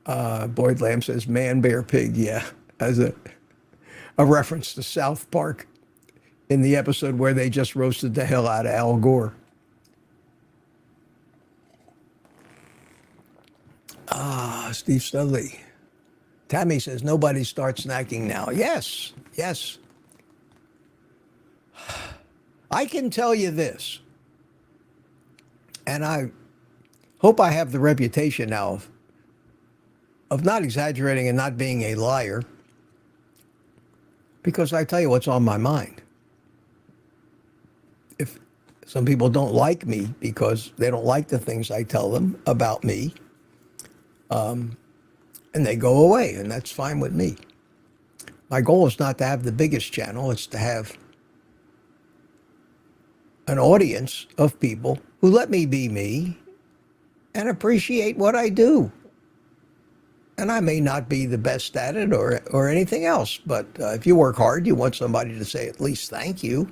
Boyd Lamb says, man, bear, pig. Yeah, as a reference to South Park in the episode where they just roasted the hell out of Al Gore. Steve Studley. Tammy says, nobody starts snacking now. Yes, yes. I can tell you this, and I hope I have the reputation now of not exaggerating and not being a liar, because I tell you what's on my mind. If some people don't like me because they don't like the things I tell them about me, and they go away, and that's fine with me. My goal is not to have the biggest channel, it's to have an audience of people who let me be me and appreciate what I do. And I may not be the best at it or anything else, but if you work hard, you want somebody to say at least thank you.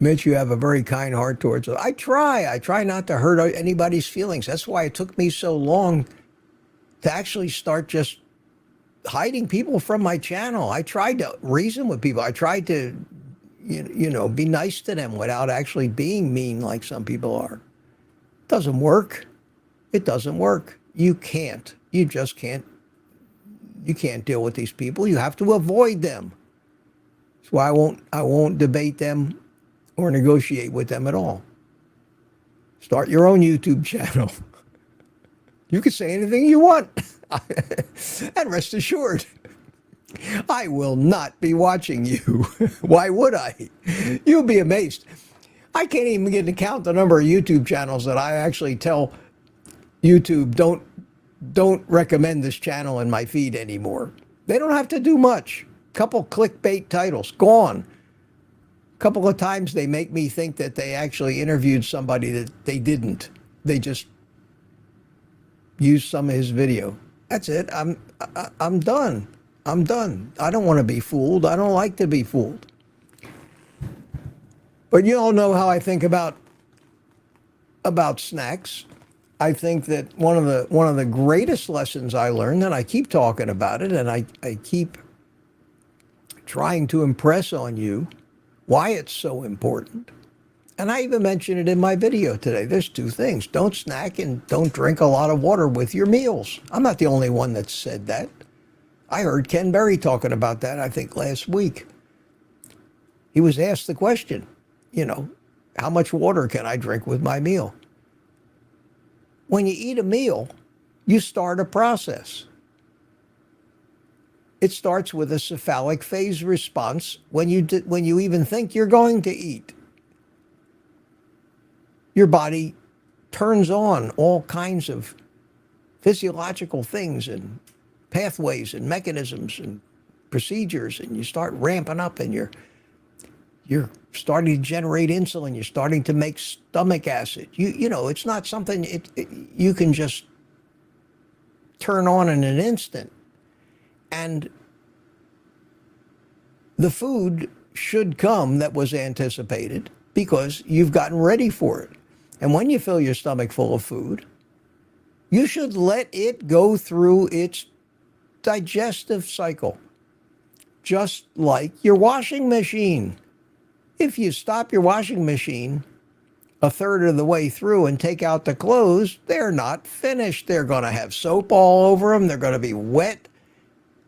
Mitch, you have a very kind heart towards it. I try not to hurt anybody's feelings. That's why it took me so long to actually start just hiding people from my channel. I tried to reason with people. I tried to, be nice to them without actually being mean like some people are. It doesn't work. It doesn't work. You can't. You just can't. You can't deal with these people. You have to avoid them. That's why I won't debate them or negotiate with them at all. Start your own YouTube channel. You can say anything you want. And rest assured, I will not be watching you. Why would I? You'll be amazed. I can't even begin to count the number of YouTube channels that I actually tell YouTube, don't recommend this channel in my feed anymore. They don't have to do much. Couple clickbait titles, gone. Couple of times they make me think that they actually interviewed somebody that they didn't. They just used some of his video. That's it. I'm done. I'm done. I don't want to be fooled. I don't like to be fooled. But you all know how I think about snacks. I think that one of the greatest lessons I learned, and I keep talking about it, and I keep trying to impress on you why it's so important. And I even mentioned it in my video today. There's two things. Don't snack and don't drink a lot of water with your meals. I'm not the only one that said that. I heard Ken Berry talking about that, I think, last week. He was asked the question, how much water can I drink with my meal? When you eat a meal, you start a process. It starts with a cephalic phase response when you even think you're going to eat. Your body turns on all kinds of physiological things and pathways and mechanisms and procedures, and you start ramping up, and you're starting to generate insulin. You're starting to make stomach acid. It's not something you can just turn on in an instant. And the food should come that was anticipated because you've gotten ready for it. And when you fill your stomach full of food, you should let it go through its digestive cycle, just like your washing machine. If you stop your washing machine a third of the way through and take out the clothes, they're not finished. They're going to have soap all over them. They're going to be wet,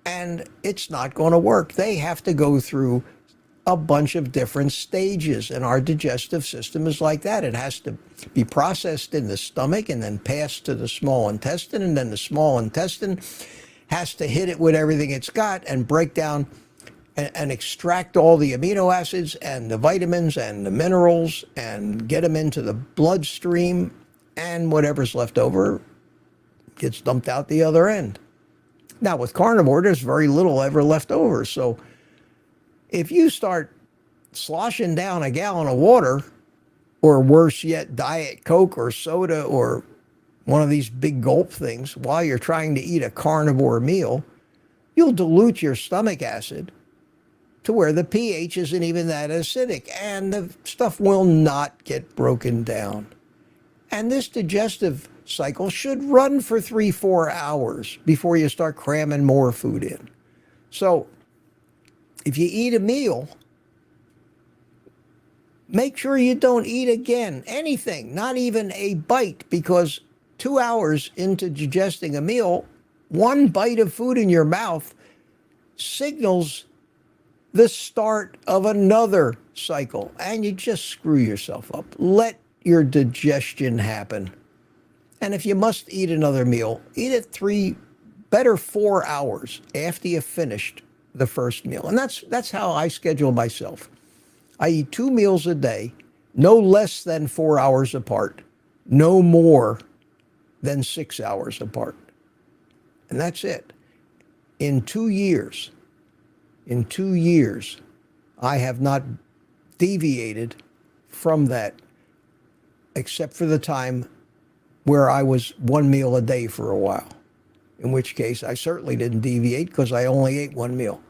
and it's not going to work. They have to go through a bunch of different stages, and our digestive system is like that. It has to be processed in the stomach and then passed to the small intestine, and then the small intestine has to hit it with everything it's got and break down and extract all the amino acids and the vitamins and the minerals and get them into the bloodstream, and whatever's left over gets dumped out the other end. Now, with carnivore, there's very little ever left over. So if you start sloshing down a gallon of water, or worse yet, Diet Coke or soda or one of these big gulp things while you're trying to eat a carnivore meal, you'll dilute your stomach acid to where the pH isn't even that acidic, and the stuff will not get broken down. And this digestive cycle should run for 3-4 hours before you start cramming more food in. So if you eat a meal, make sure you don't eat again anything, not even a bite, because 2 hours into digesting a meal, one bite of food in your mouth signals the start of another cycle, and you just screw yourself up. Let your digestion happen. And if you must eat another meal, eat it 4 hours after you've finished the first meal. And that's how I schedule myself. I eat 2 meals a day, no less than 4 hours apart, no more than 6 hours apart. And that's it. In 2 years, I have not deviated from that, except for the time where I was 1 meal a day for a while, in which case I certainly didn't deviate because I only ate 1 meal.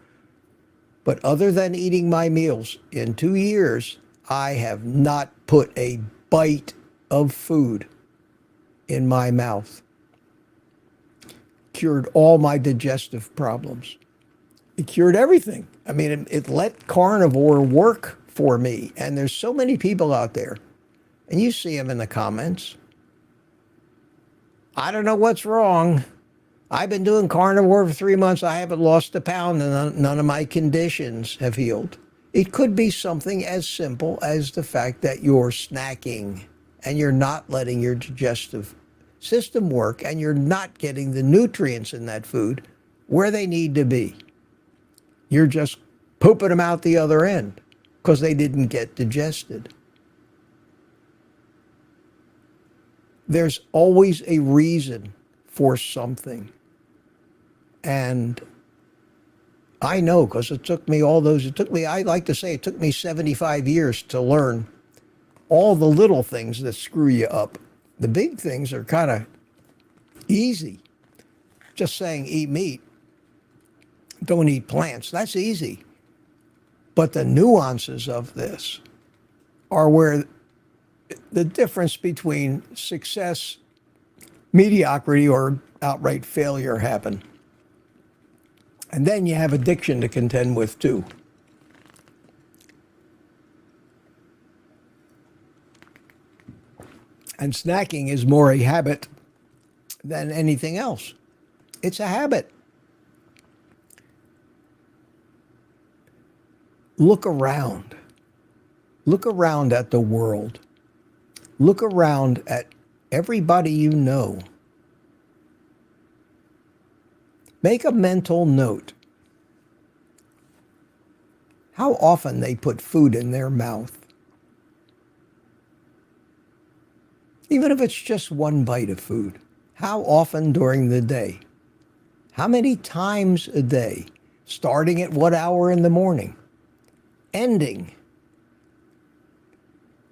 But other than eating my meals, in 2 years, I have not put a bite of food in my mouth. Cured all my digestive problems. It cured everything. I mean, it let carnivore work for me. And there's so many people out there, and you see them in the comments. I don't know what's wrong. I've been doing carnivore for 3 months. I haven't lost a pound, and none of my conditions have healed. It could be something as simple as the fact that you're snacking and you're not letting your digestive system work, and you're not getting the nutrients in that food where they need to be. You're just pooping them out the other end because they didn't get digested. There's always a reason for something. And I know, because it took me I like to say it took me 75 years to learn all the little things that screw you up. The big things are kind of easy. Just saying eat meat, don't eat plants, that's easy. But the nuances of this are where the difference between success, mediocrity, or outright failure happen. And then you have addiction to contend with too. And snacking is more a habit than anything else. It's a habit. Look around. Look around at the world. Look around at everybody you know. Make a mental note how often they put food in their mouth. Even if it's just one bite of food. How often during the day? How many times a day? Starting at what hour in the morning? Ending.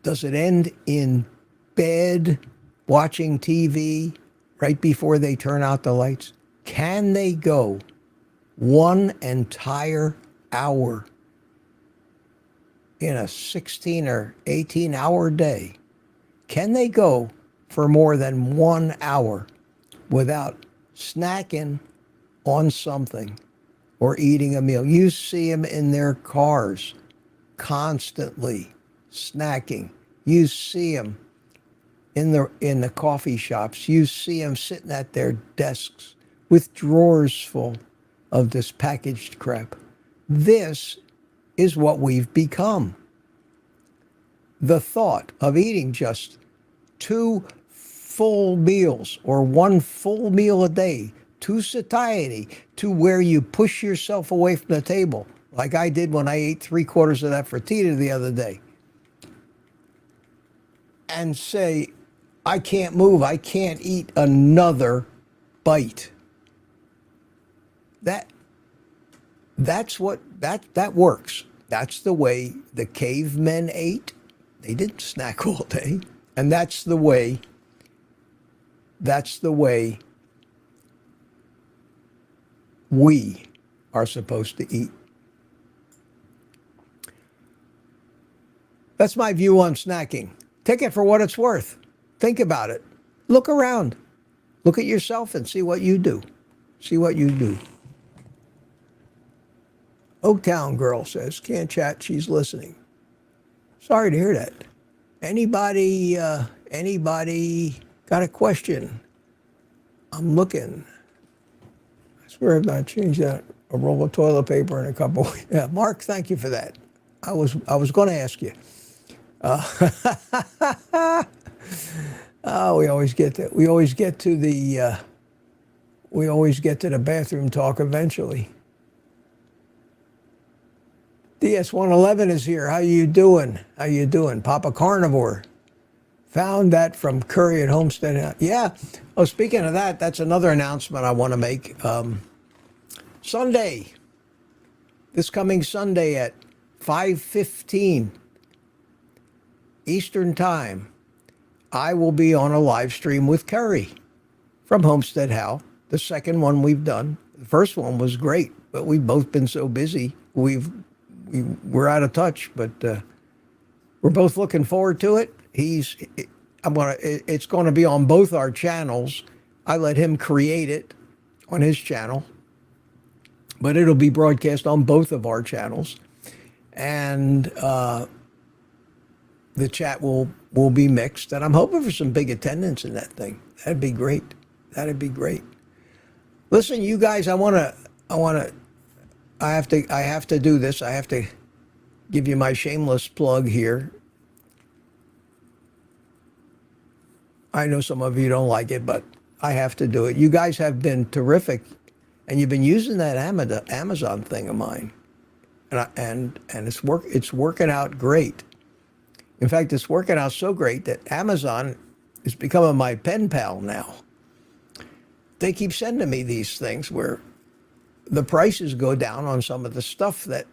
Does it end in bed, watching TV, right before they turn out the lights? Can they go one entire hour in a 16 or 18-hour day? Can they go for more than 1 hour without snacking on something or eating a meal? You see them in their cars constantly snacking. You see them in the coffee shops. You see them sitting at their desks with drawers full of this packaged crap. This is what we've become. The thought of eating just 2 full meals or 1 full meal a day to satiety, to where you push yourself away from the table, like I did when I ate 3/4 of that frittata the other day, and say, I can't move, I can't eat another bite. That works. That's the way the cavemen ate. They didn't snack all day. And that's the way we are supposed to eat. That's my view on snacking. Take it for what it's worth. Think about it. Look around. Look at yourself and see what you do. See what you do. Oaktown girl says, can't chat, she's listening. Sorry to hear that. Anybody got a question? I'm looking. I swear I've not changed that. A roll of toilet paper and a couple. Yeah, Mark, thank you for that. I was going to ask you. Oh, we always get that. We always get to the bathroom talk eventually. DS111 is here. How you doing? How you doing? Papa Carnivore. Found that from Curry at Homestead. Yeah. Oh, speaking of that, that's another announcement I want to make. Sunday. This coming Sunday at 5:15 Eastern Time, I will be on a live stream with Curry from Homestead How. The second one we've done. The first one was great, but we've both been so busy. We're out of touch, but we're both looking forward to it. It's going to be on both our channels. I let him create it on his channel, but it'll be broadcast on both of our channels, and the chat will be mixed. And I'm hoping for some big attendance in that thing. That'd be great. That'd be great. Listen, you guys, I have to do this. I have to give you my shameless plug here. I know some of you don't like it, but I have to do it. You guys have been terrific, and you've been using that Amazon thing of mine, and it's working out great. In fact, it's working out so great that Amazon is becoming my pen pal now. They keep sending me these things where the prices go down on some of the stuff that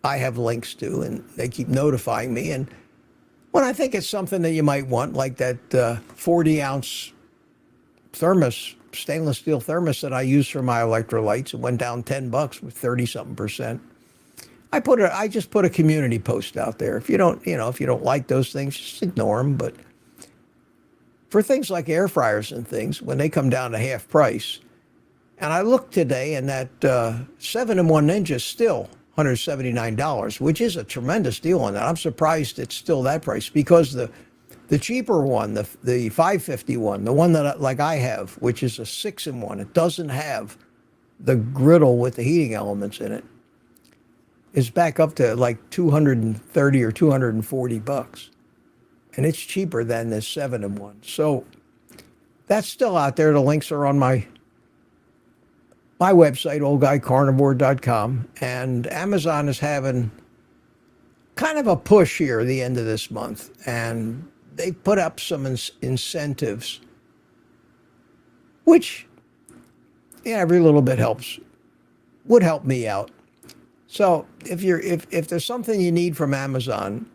I have links to, and they keep notifying me. And when I think it's something that you might want, like that 40-ounce thermos, stainless steel thermos that I use for my electrolytes, it went down $10 with 30-something%. I just put a community post out there. If you don't like those things, just ignore them. But for things like air fryers and things, when they come down to half price, and I looked today, and that 7-in-1 Ninja is still $179, which is a tremendous deal on that. I'm surprised it's still that price, because the cheaper one, the 551, the one that like I have, which is a 6-in-1, it doesn't have the griddle with the heating elements in it, is back up to like $230 or $240, and it's cheaper than this 7-in-1. So that's still out there. The links are on my website, oldguycarnivore.com, and Amazon is having kind of a push here at the end of this month, and they put up some incentives, which, every little bit would help me out. So if there's something you need from Amazon,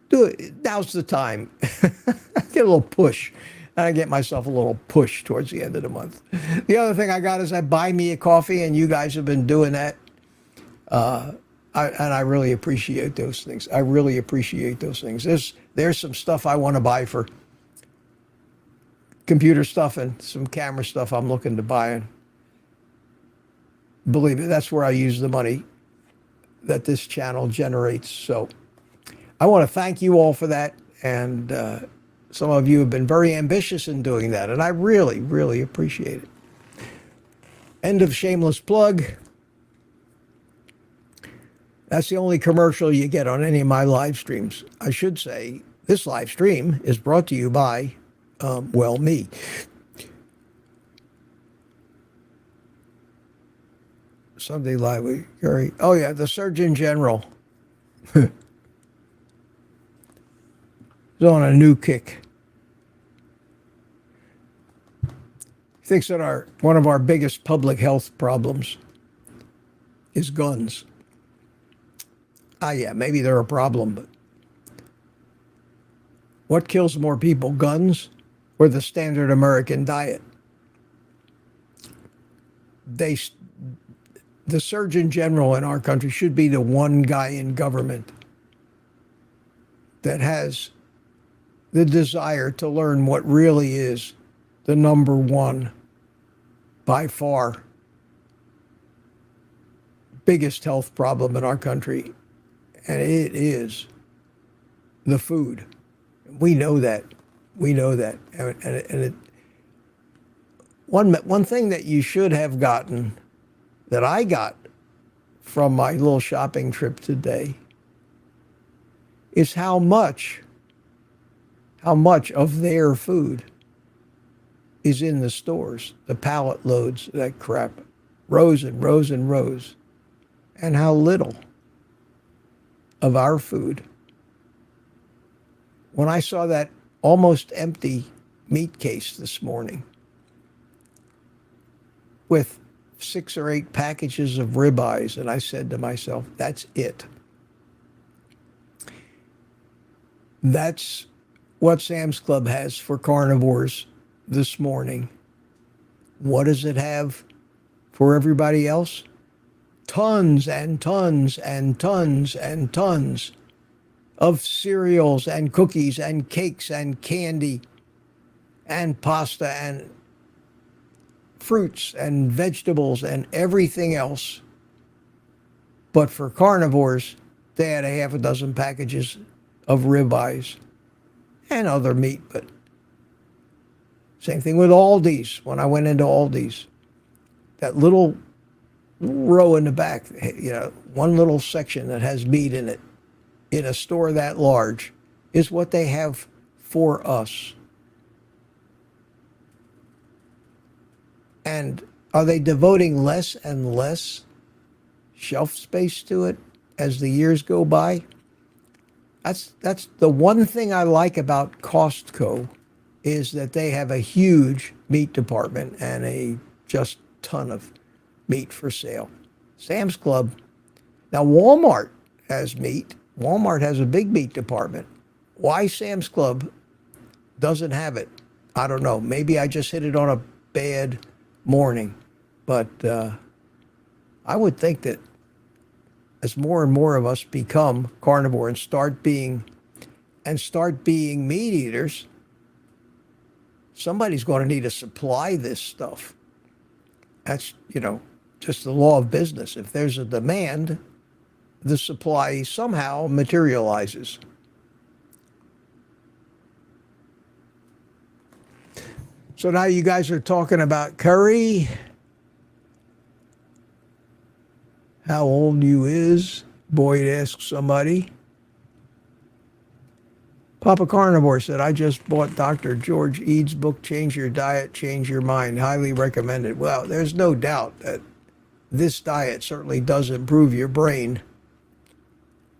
do it. Now's the time. Get a little push. I get myself a little push towards the end of the month. The other thing I got is that Buy Me a Coffee, and you guys have been doing that. And I really appreciate those things. I really appreciate those things. There's some stuff I want to buy for computer stuff and some camera stuff I'm looking to buy. And believe me, that's where I use the money that this channel generates. So I want to thank you all for that. And some of you have been very ambitious in doing that, and I really, really appreciate it. End of shameless plug. That's the only commercial you get on any of my live streams. I should say this live stream is brought to you by, me. Sunday Live with Gary. Oh, yeah, the Surgeon General. He's on a new kick. He thinks that one of our biggest public health problems is guns. Yeah, maybe they're a problem, but what kills more people, guns or the standard American diet? The Surgeon General in our country should be the one guy in government that has the desire to learn what really is the number one, by far, biggest health problem in our country, and it is the food. We know that. We know that. One thing that you should have gotten, that I got from my little shopping trip today, is how much of their food is in the stores, the pallet loads, that crap, rows and rows and rows, and how little of our food. When I saw that almost empty meat case this morning with 6 or 8 packages of ribeyes, and I said to myself, that's it. That's what Sam's Club has for carnivores this morning. What does it have for everybody else? Tons and tons and tons and tons of cereals and cookies and cakes and candy and pasta and fruits and vegetables and everything else. But for carnivores, they had a half a dozen packages of ribeyes and other meat. But same thing with Aldi's. When I went into Aldi's, that little row in the back, one little section that has meat in it, in a store that large, is what they have for us. And are they devoting less and less shelf space to it as the years go by? That's the one thing I like about Costco, is that they have a huge meat department and a just ton of meat for sale. Sam's Club, now Walmart has meat. Walmart has a big meat department. Why Sam's Club doesn't have it, I don't know. Maybe I just hit it on a bad morning. But I would think that as more and more of us become carnivore and start being meat eaters, somebody's going to need to supply this stuff. That's, just the law of business. If there's a demand, the supply somehow materializes. So now you guys are talking about curry, how old you is, Boyd asked somebody. Papa Carnivore said, I just bought Dr. George Eads' book, Change Your Diet, Change Your Mind. Highly recommended. Well, there's no doubt that this diet certainly does improve your brain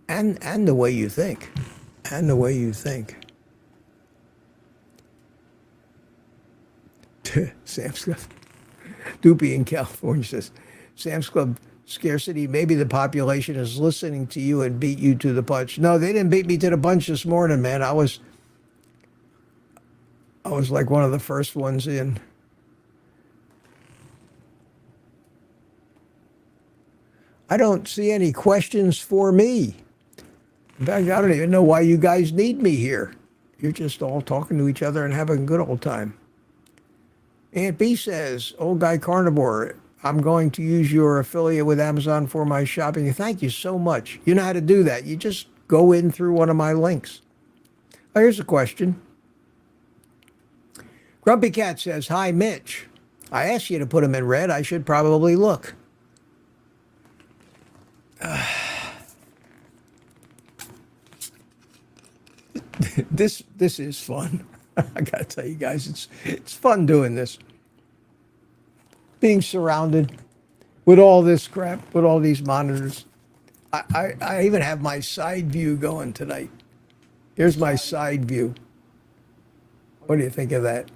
and the way you think. And the way you think. Sam's Club. Doopy in California says, Sam's Club scarcity, maybe the population is listening to you and beat you to the punch. No, they didn't beat me to the punch this morning, man. I was like one of the first ones in. I don't see any questions for me. In fact, I don't even know why you guys need me here. You're just all talking to each other and having a good old time. Aunt B says, Old Guy Carnivore, I'm going to use your affiliate with Amazon for my shopping. Thank you so much. You know how to do that. You just go in through one of my links. Oh, here's a question. Grumpy Cat says, Hi, Mitch. I asked you to put them in red. I should probably look. This is fun. I gotta tell you guys, it's fun doing this. Being surrounded with all this crap, with all these monitors. I even have my side view going tonight. Here's my side view. What do you think of that?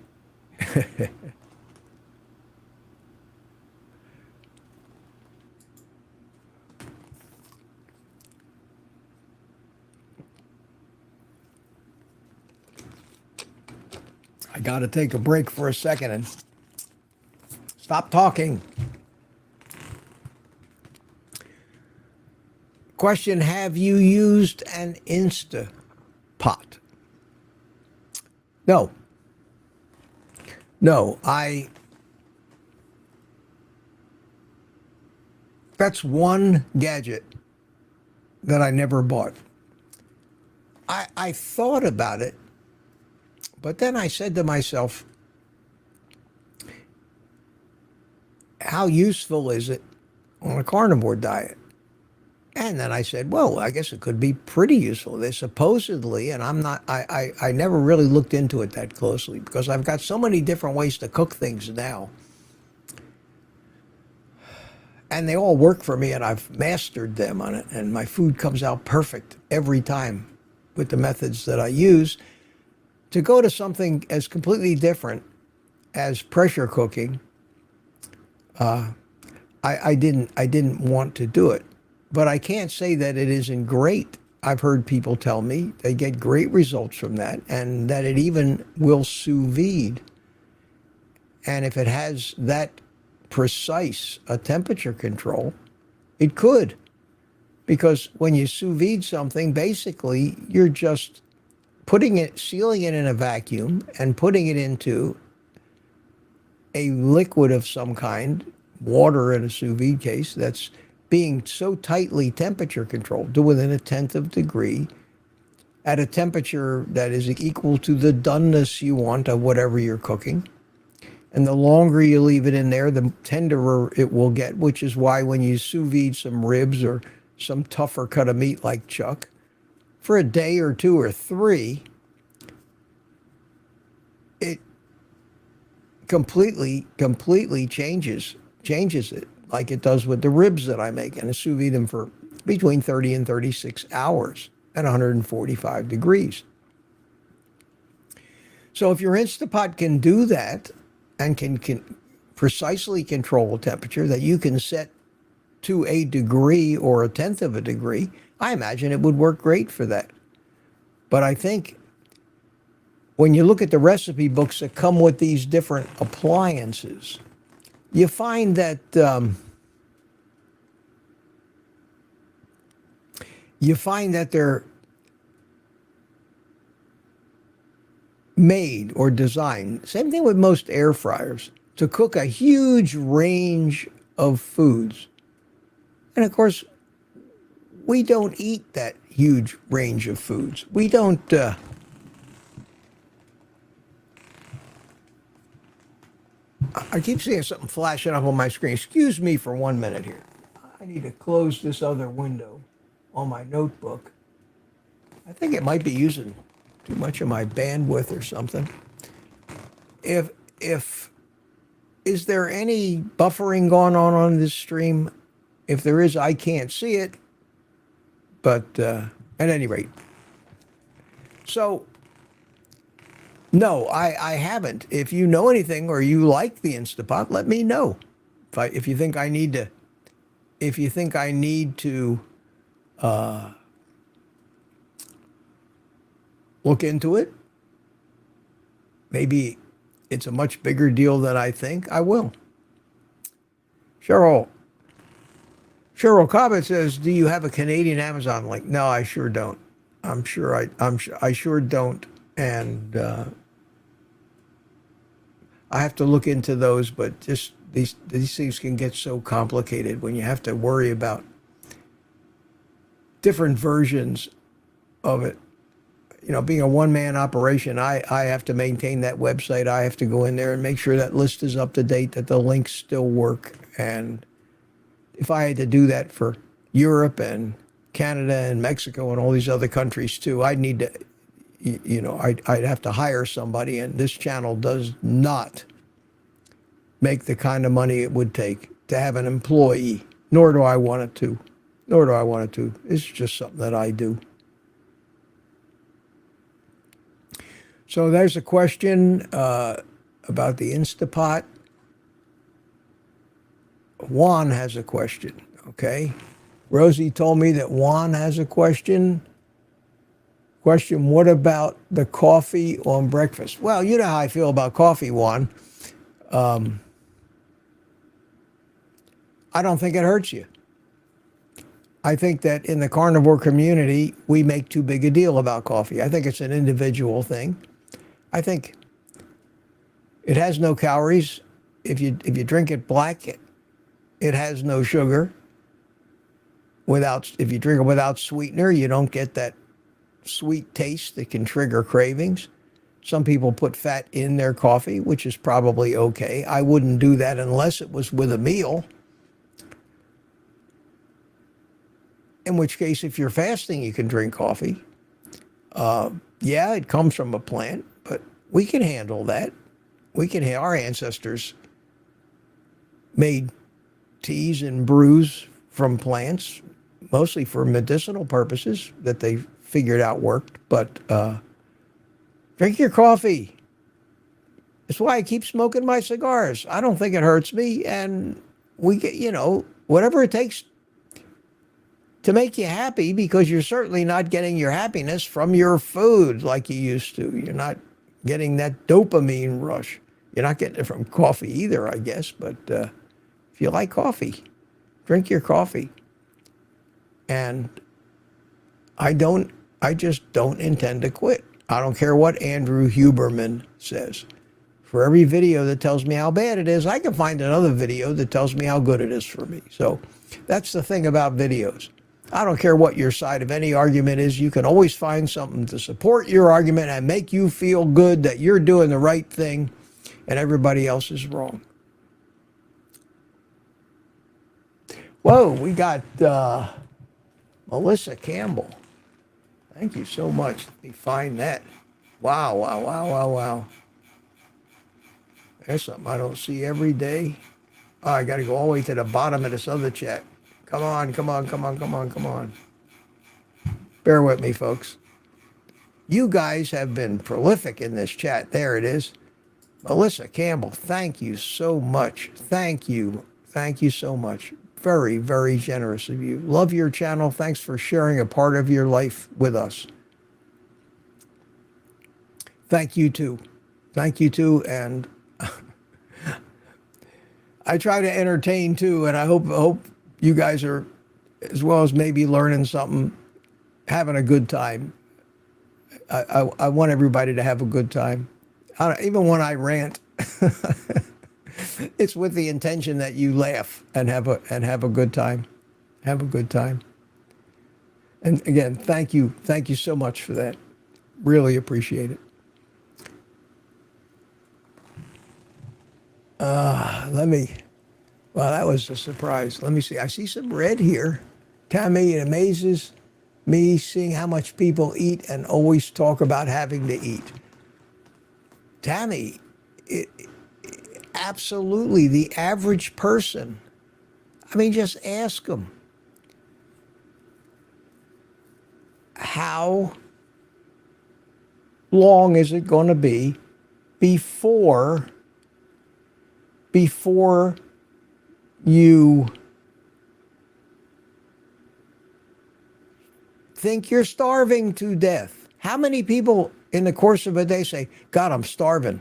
I got to take a break for a second and stop talking. Question, have you used an Instapot? No, no, that's one gadget that I never bought. I thought about it, but then I said to myself, how useful is it on a carnivore diet? And then I said, well, I guess it could be pretty useful. They supposedly, and I never really looked into it that closely because I've got so many different ways to cook things now. And they all work for me, and I've mastered them on it, and my food comes out perfect every time with the methods that I use. To go to something as completely different as pressure cooking, I didn't want to do it. But I can't say that it isn't great. I've heard people tell me they get great results from that, and that it even will sous vide. And if it has that precise a temperature control, it could. Because when you sous vide something, basically you're just putting it, sealing it in a vacuum and putting it into a liquid of some kind, water in a sous vide case, that's being so tightly temperature controlled to within a tenth of a degree at a temperature that is equal to the doneness you want of whatever you're cooking. And the longer you leave it in there, the tenderer it will get, which is why when you sous vide some ribs or some tougher cut of meat like chuck, for a day or two or three, it completely changes it, like it does with the ribs that I make. And I sous vide them for between 30 and 36 hours at 145 degrees. So if your Instapot can do that and can precisely control a temperature that you can set to a degree or a tenth of a degree, I imagine it would work great for that. But I think when you look at the recipe books that come with these different appliances, you find that they're made or designed, same thing with most air fryers, to cook a huge range of foods. And of course, we don't eat that huge range of foods. We don't I keep seeing something flashing up on my screen. Excuse me for 1 minute here. I need to close this other window on my notebook. I think it might be using too much of my bandwidth or something. Is there any buffering going on this stream? If there is, I can't see it. But at any rate. So, no, I haven't. If you know anything or you like the Instapot, let me know. If you think I need to look into it, maybe it's a much bigger deal than I think, I will. Cheryl Cobbett says, "Do you have a Canadian Amazon link?" No, I sure don't. I sure don't, and I have to look into those. But just these things can get so complicated when you have to worry about different versions of it. You know, being a one-man operation, I have to maintain that website. I have to go in there and make sure that list is up to date, that the links still work. And if I had to do that for Europe and Canada and Mexico and all these other countries too, I'd need to, I'd have to hire somebody. And this channel does not make the kind of money it would take to have an employee, nor do I want it to. It's just something that I do. So there's a question about the Instapot. Juan has a question, okay? Rosie told me that Juan has a question. What about the coffee on breakfast? Well, you know how I feel about coffee, Juan. I don't think it hurts you. I think that in the carnivore community, we make too big a deal about coffee. I think it's an individual thing. I think it has no calories. If you drink it black, it has no sugar. If you drink it without sweetener, you don't get that sweet taste that can trigger cravings. Some people put fat in their coffee, which is probably okay. I wouldn't do that unless it was with a meal. In which case, if you're fasting, you can drink coffee. Yeah, it comes from a plant, but we can handle that. Our ancestors made teas and brews from plants, mostly for medicinal purposes that they figured out worked. But drink your coffee. That's why I keep smoking my cigars. I don't think it hurts me, and we get, whatever it takes to make you happy, because you're certainly not getting your happiness from your food like you used to. You're not getting that dopamine rush. You're not getting it from coffee either, I guess. But if you like coffee, drink your coffee. And I just don't intend to quit. I don't care what Andrew Huberman says. For every video that tells me how bad it is, I can find another video that tells me how good it is for me. So that's the thing about videos. I don't care what your side of any argument is. You can always find something to support your argument and make you feel good that you're doing the right thing and everybody else is wrong. Whoa, we got Melissa Campbell. Thank you so much. Let me find that. Wow. There's something I don't see every day. Oh, I got to go all the way to the bottom of this other chat. Come on. Bear with me, folks. You guys have been prolific in this chat. There it is. Melissa Campbell, thank you so much. Thank you so much. Very, very generous of you. Love your channel. Thanks for sharing a part of your life with us. Thank you too. And I try to entertain too, and I hope you guys are, as well as maybe learning something, having a good time. I want everybody to have a good time. Even when I rant, it's with the intention that you laugh and have a good time. Have a good time. And again, thank you so much for that. Really appreciate it. Well, that was a surprise. Let me see. I see some red here. Tammy, it amazes me seeing how much people eat and always talk about having to eat. Tammy, absolutely, the average person. I mean, just ask them. How long is it going to be before you think you're starving to death? How many people in the course of a day say, God, I'm starving.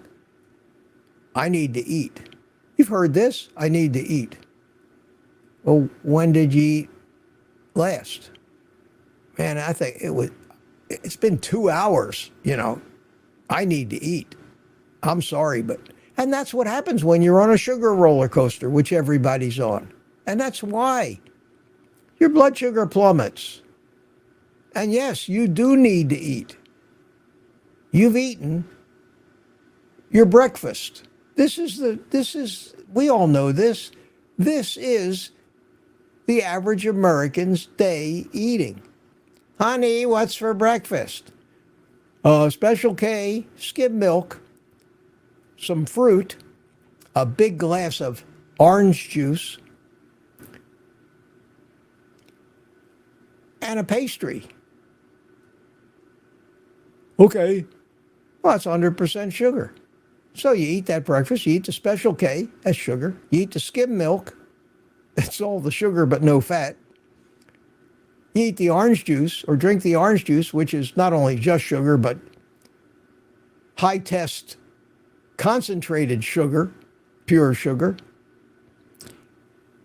I need to eat. You've heard this. I need to eat. Well, when did you eat last? Man, I think it's been 2 hours, I need to eat. I'm sorry, and that's what happens when you're on a sugar roller coaster, which everybody's on. And that's why your blood sugar plummets. And yes, you do need to eat. You've eaten your breakfast. We all know this. This is the average American's day eating. Honey, what's for breakfast? Special K, skim milk, some fruit, a big glass of orange juice, and a pastry. Okay. Well, that's 100% sugar. So you eat that breakfast, you eat the Special K, that's sugar. You eat the skim milk, that's all the sugar but no fat. You eat the orange juice, or drink the orange juice, which is not only just sugar, but high test concentrated sugar, pure sugar.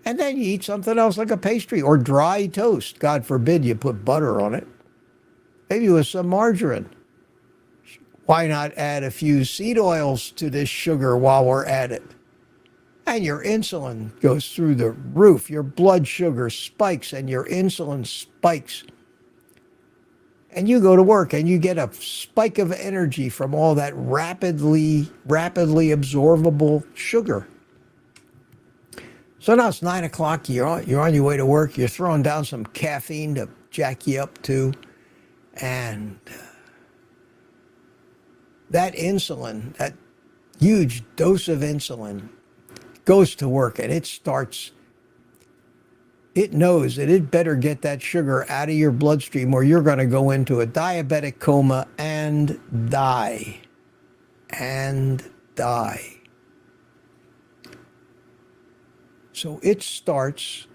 And then you eat something else like a pastry or dry toast. God forbid you put butter on it. Maybe with some margarine. Why not add a few seed oils to this sugar while we're at it? And your insulin goes through the roof. Your blood sugar spikes and your insulin spikes. And you go to work and you get a spike of energy from all that rapidly absorbable sugar. So now it's 9 o'clock. You're on your way to work. You're throwing down some caffeine to jack you up too. And that insulin, that huge dose of insulin, goes to work and it knows that it better get that sugar out of your bloodstream or you're going to go into a diabetic coma and die. So it starts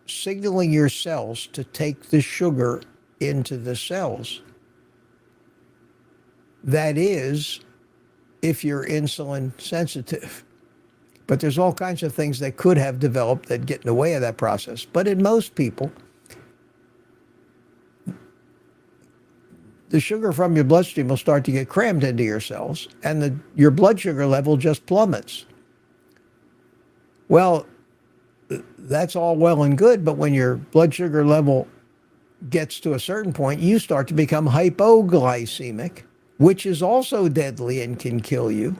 signaling your cells to take the sugar into the cells. That is, if you're insulin sensitive. But there's all kinds of things that could have developed that get in the way of that process. But in most people, the sugar from your bloodstream will start to get crammed into your cells, and your blood sugar level just plummets. Well, that's all well and good, but when your blood sugar level gets to a certain point, you start to become hypoglycemic, which is also deadly and can kill you.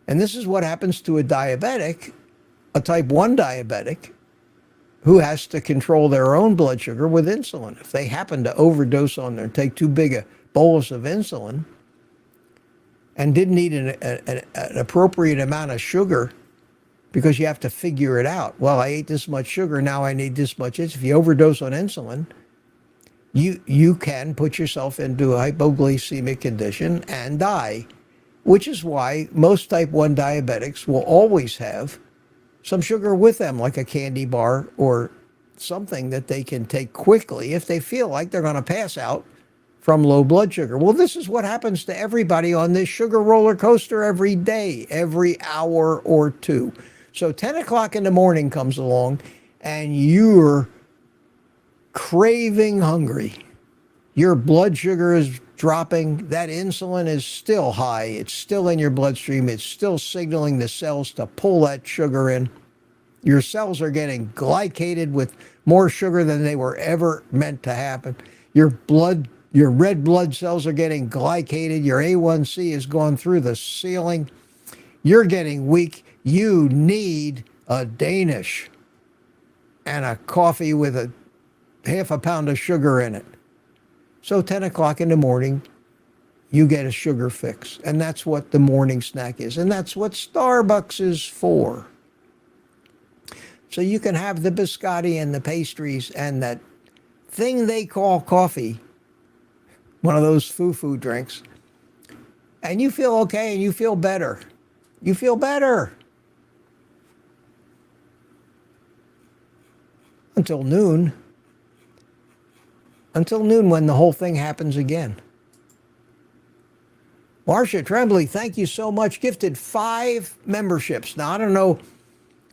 And this is what happens to a diabetic, a type 1 diabetic, who has to control their own blood sugar with insulin. If they happen to overdose on there, take too big a bolus of insulin, and didn't eat an appropriate amount of sugar, because you have to figure it out. Well, I ate this much sugar, now I need this much. If you overdose on insulin, you can put yourself into a hypoglycemic condition and die, which is why most type 1 diabetics will always have some sugar with them, like a candy bar or something that they can take quickly if they feel like they're going to pass out from low blood sugar. Well, this is what happens to everybody on this sugar roller coaster every day, every hour or two. So 10 o'clock in the morning comes along and you're craving hungry. Your blood sugar is dropping. That insulin is still high. It's still in your bloodstream. It's still signaling the cells to pull that sugar in. Your cells are getting glycated with more sugar than they were ever meant to happen. Your red blood cells are getting glycated. Your A1C has gone through the ceiling. You're getting weak. You need a Danish and a coffee with a half a pound of sugar in it. So 10 o'clock in the morning, you get a sugar fix. And that's what the morning snack is. And that's what Starbucks is for. So you can have the biscotti and the pastries and that thing they call coffee, one of those foo-foo drinks, and you feel okay and you feel better. You feel better. Until noon. Until noon, when the whole thing happens again. Marcia Tremblay, thank you so much. Gifted 5 memberships. Now, I don't know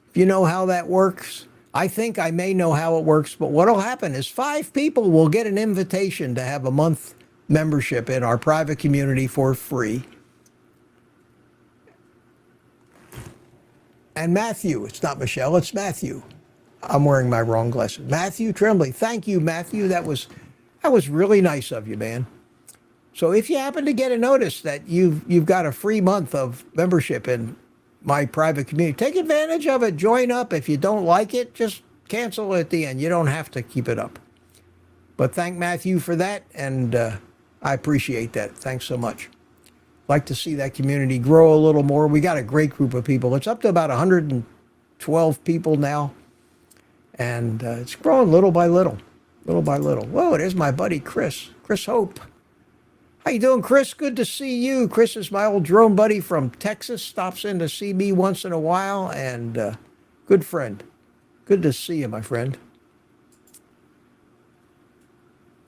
if you know how that works. I think I may know how it works, but what will happen is 5 people will get an invitation to have a month membership in our private community for free. And Matthew, it's not Michelle, it's Matthew. I'm wearing my wrong glasses. Matthew Tremblay, thank you, Matthew. That was really nice of you, man. So if you happen to get a notice that you've got a free month of membership in my private community, take advantage of it. Join up. If you don't like it, just cancel it at the end. You don't have to keep it up. But thank Matthew for that, and I appreciate that. Thanks so much. Like to see that community grow a little more. We got a great group of people. It's up to about 112 people now, and it's growing little by little. Little by little. Whoa, there's my buddy Chris Hope. How you doing, Chris? Good to see you. Chris is my old drone buddy from Texas. Stops in to see me once in a while, and good friend. Good to see you, my friend.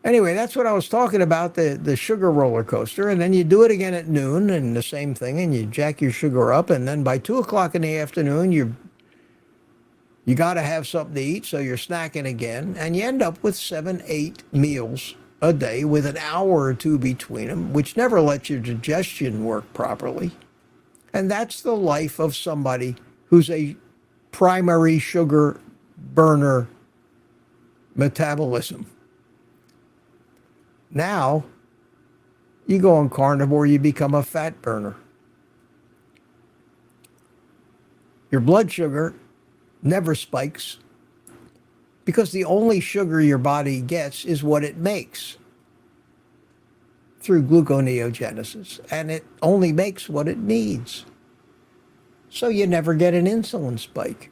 Anyway, that's what I was talking about, the sugar roller coaster, and then you do it again at noon, and the same thing, and you jack your sugar up, and then by 2 o'clock in the afternoon, you got to have something to eat, so you're snacking again, and you end up with 7, 8 meals a day with an hour or two between them, which never lets your digestion work properly. And that's the life of somebody who's a primary sugar burner metabolism. Now, you go on carnivore, you become a fat burner. Your blood sugar never spikes because the only sugar your body gets is what it makes through gluconeogenesis, and it only makes what it needs. So you never get an insulin spike.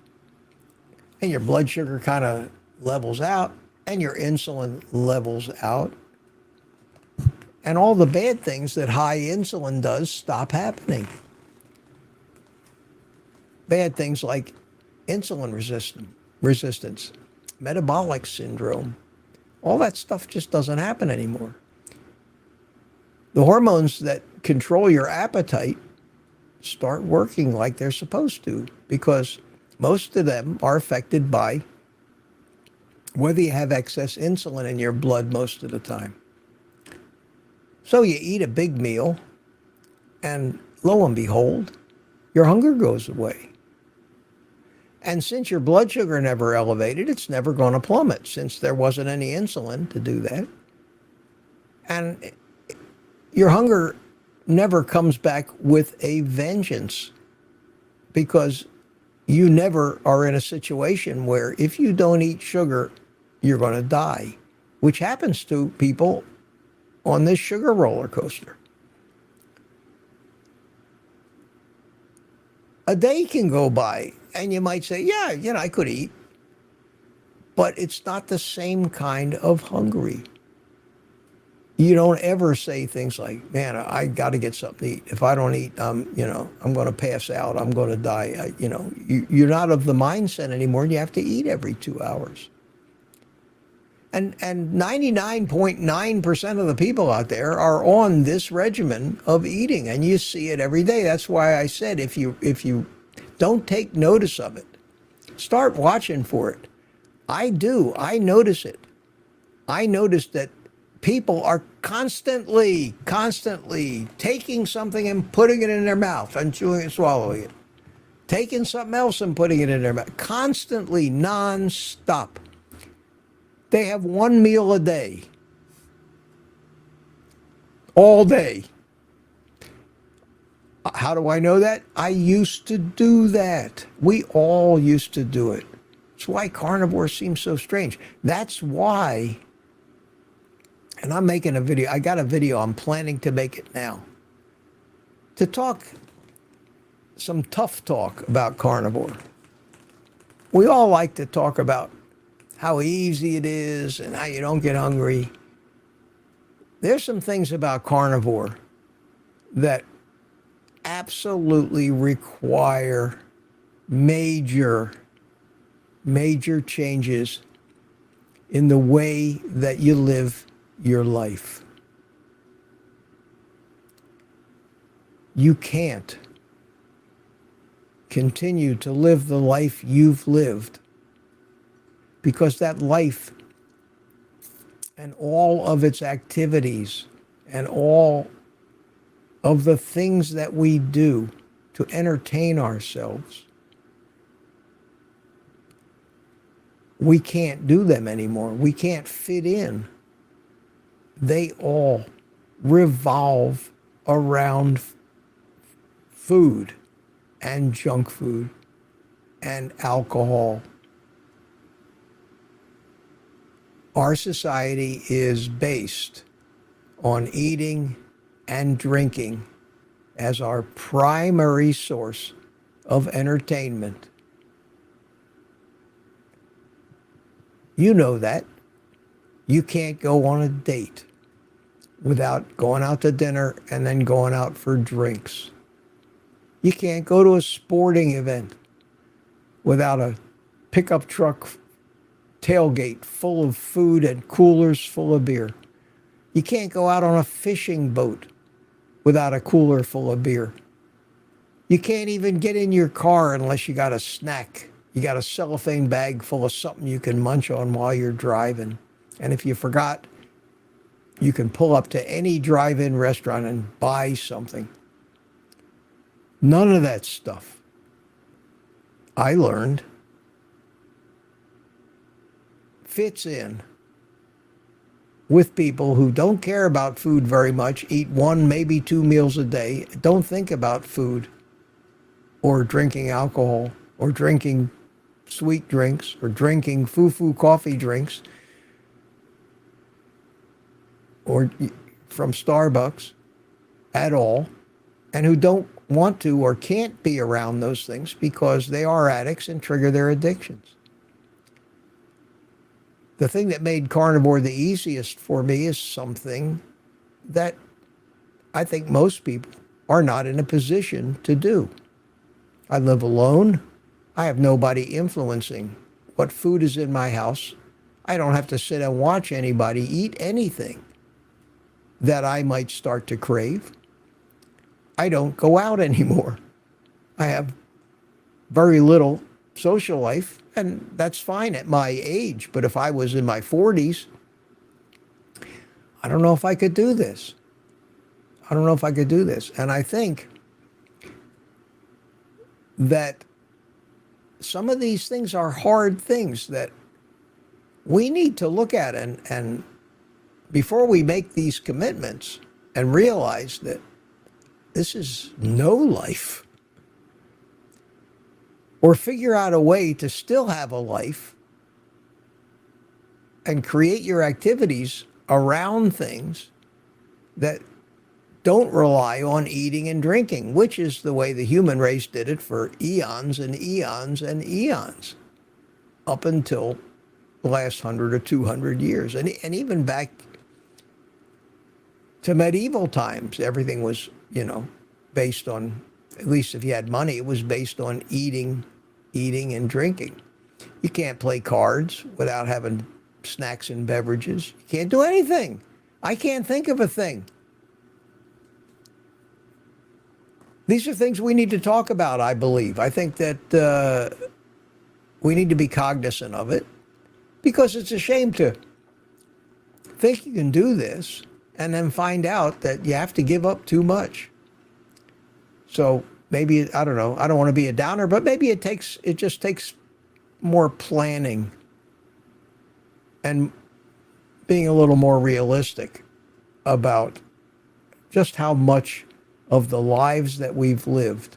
And your blood sugar kind of levels out, and your insulin levels out. And all the bad things that high insulin does stop happening. Bad things like insulin resistance, metabolic syndrome, all that stuff just doesn't happen anymore. The hormones that control your appetite start working like they're supposed to, because most of them are affected by whether you have excess insulin in your blood most of the time. So you eat a big meal, and lo and behold, your hunger goes away. And since your blood sugar never elevated, it's never going to plummet, since there wasn't any insulin to do that. And your hunger never comes back with a vengeance, because you never are in a situation where if you don't eat sugar, you're going to die, which happens to people on this sugar roller coaster. A day can go by and you might say, yeah, I could eat, but it's not the same kind of hungry. You don't ever say things like, man, I got to get something to eat. If I don't eat, I'm going to pass out. I'm going to die. You're not of the mindset anymore. You have to eat every 2 hours. And 99.9% of the people out there are on this regimen of eating, and you see it every day. That's why I said if you don't take notice of it, start watching for it. I do. I notice it. I notice that people are constantly taking something and putting it in their mouth and chewing and swallowing it. Taking something else and putting it in their mouth. Constantly, non-stop. They have one meal a day. All day. How do I know that? I used to do that. We all used to do it. That's why carnivore seems so strange. That's why, and I'm making a video. I got a video. I'm planning to make it now. To talk some tough talk about carnivore. We all like to talk about how easy it is and how you don't get hungry. There's some things about carnivore that absolutely require major changes in the way that you live your life. You can't continue to live the life you've lived, because that life and all of its activities and all of the things that we do to entertain ourselves, we can't do them anymore. We can't fit in. They all revolve around food and junk food and alcohol. Our society is based on eating and drinking as our primary source of entertainment. You know that. You can't go on a date without going out to dinner and then going out for drinks. You can't go to a sporting event without a pickup truck tailgate full of food and coolers full of beer. You can't go out on a fishing boat without a cooler full of beer. You can't even get in your car unless you got a snack. You got a cellophane bag full of something you can munch on while you're driving. And if you forgot You can pull up to any drive-in restaurant and buy something. None of that stuff, I learned, fits in with people who don't care about food very much, eat one, maybe 2 meals a day, don't think about food or drinking alcohol or drinking sweet drinks or drinking foo-foo coffee drinks or from Starbucks at all, and who don't want to or can't be around those things because they are addicts and trigger their addictions. The thing that made carnivore the easiest for me is something that I think most people are not in a position to do. I live alone. I have nobody influencing what food is in my house. I don't have to sit and watch anybody eat anything that I might start to crave. I don't go out anymore. I have very little social life, and that's fine at my age. But if I was in my 40s, I don't know if I could do this. I don't know if I could do this. And I think that some of these things are hard things that we need to look at and before we make these commitments and realize that this is no life, or figure out a way to still have a life and create your activities around things that don't rely on eating and drinking, which is the way the human race did it for eons and eons and eons, up until the last 100 or 200 years. And even back to medieval times, everything was, based on, at least if you had money, it was based on eating and drinking. You can't play cards without having snacks and beverages. You can't do anything. I can't think of a thing. These are things we need to talk about, I believe. I think that we need to be cognizant of it, because it's a shame to think you can do this and then find out that you have to give up too much. So maybe, I don't know, I don't want to be a downer, but maybe it just takes more planning and being a little more realistic about just how much of the lives that we've lived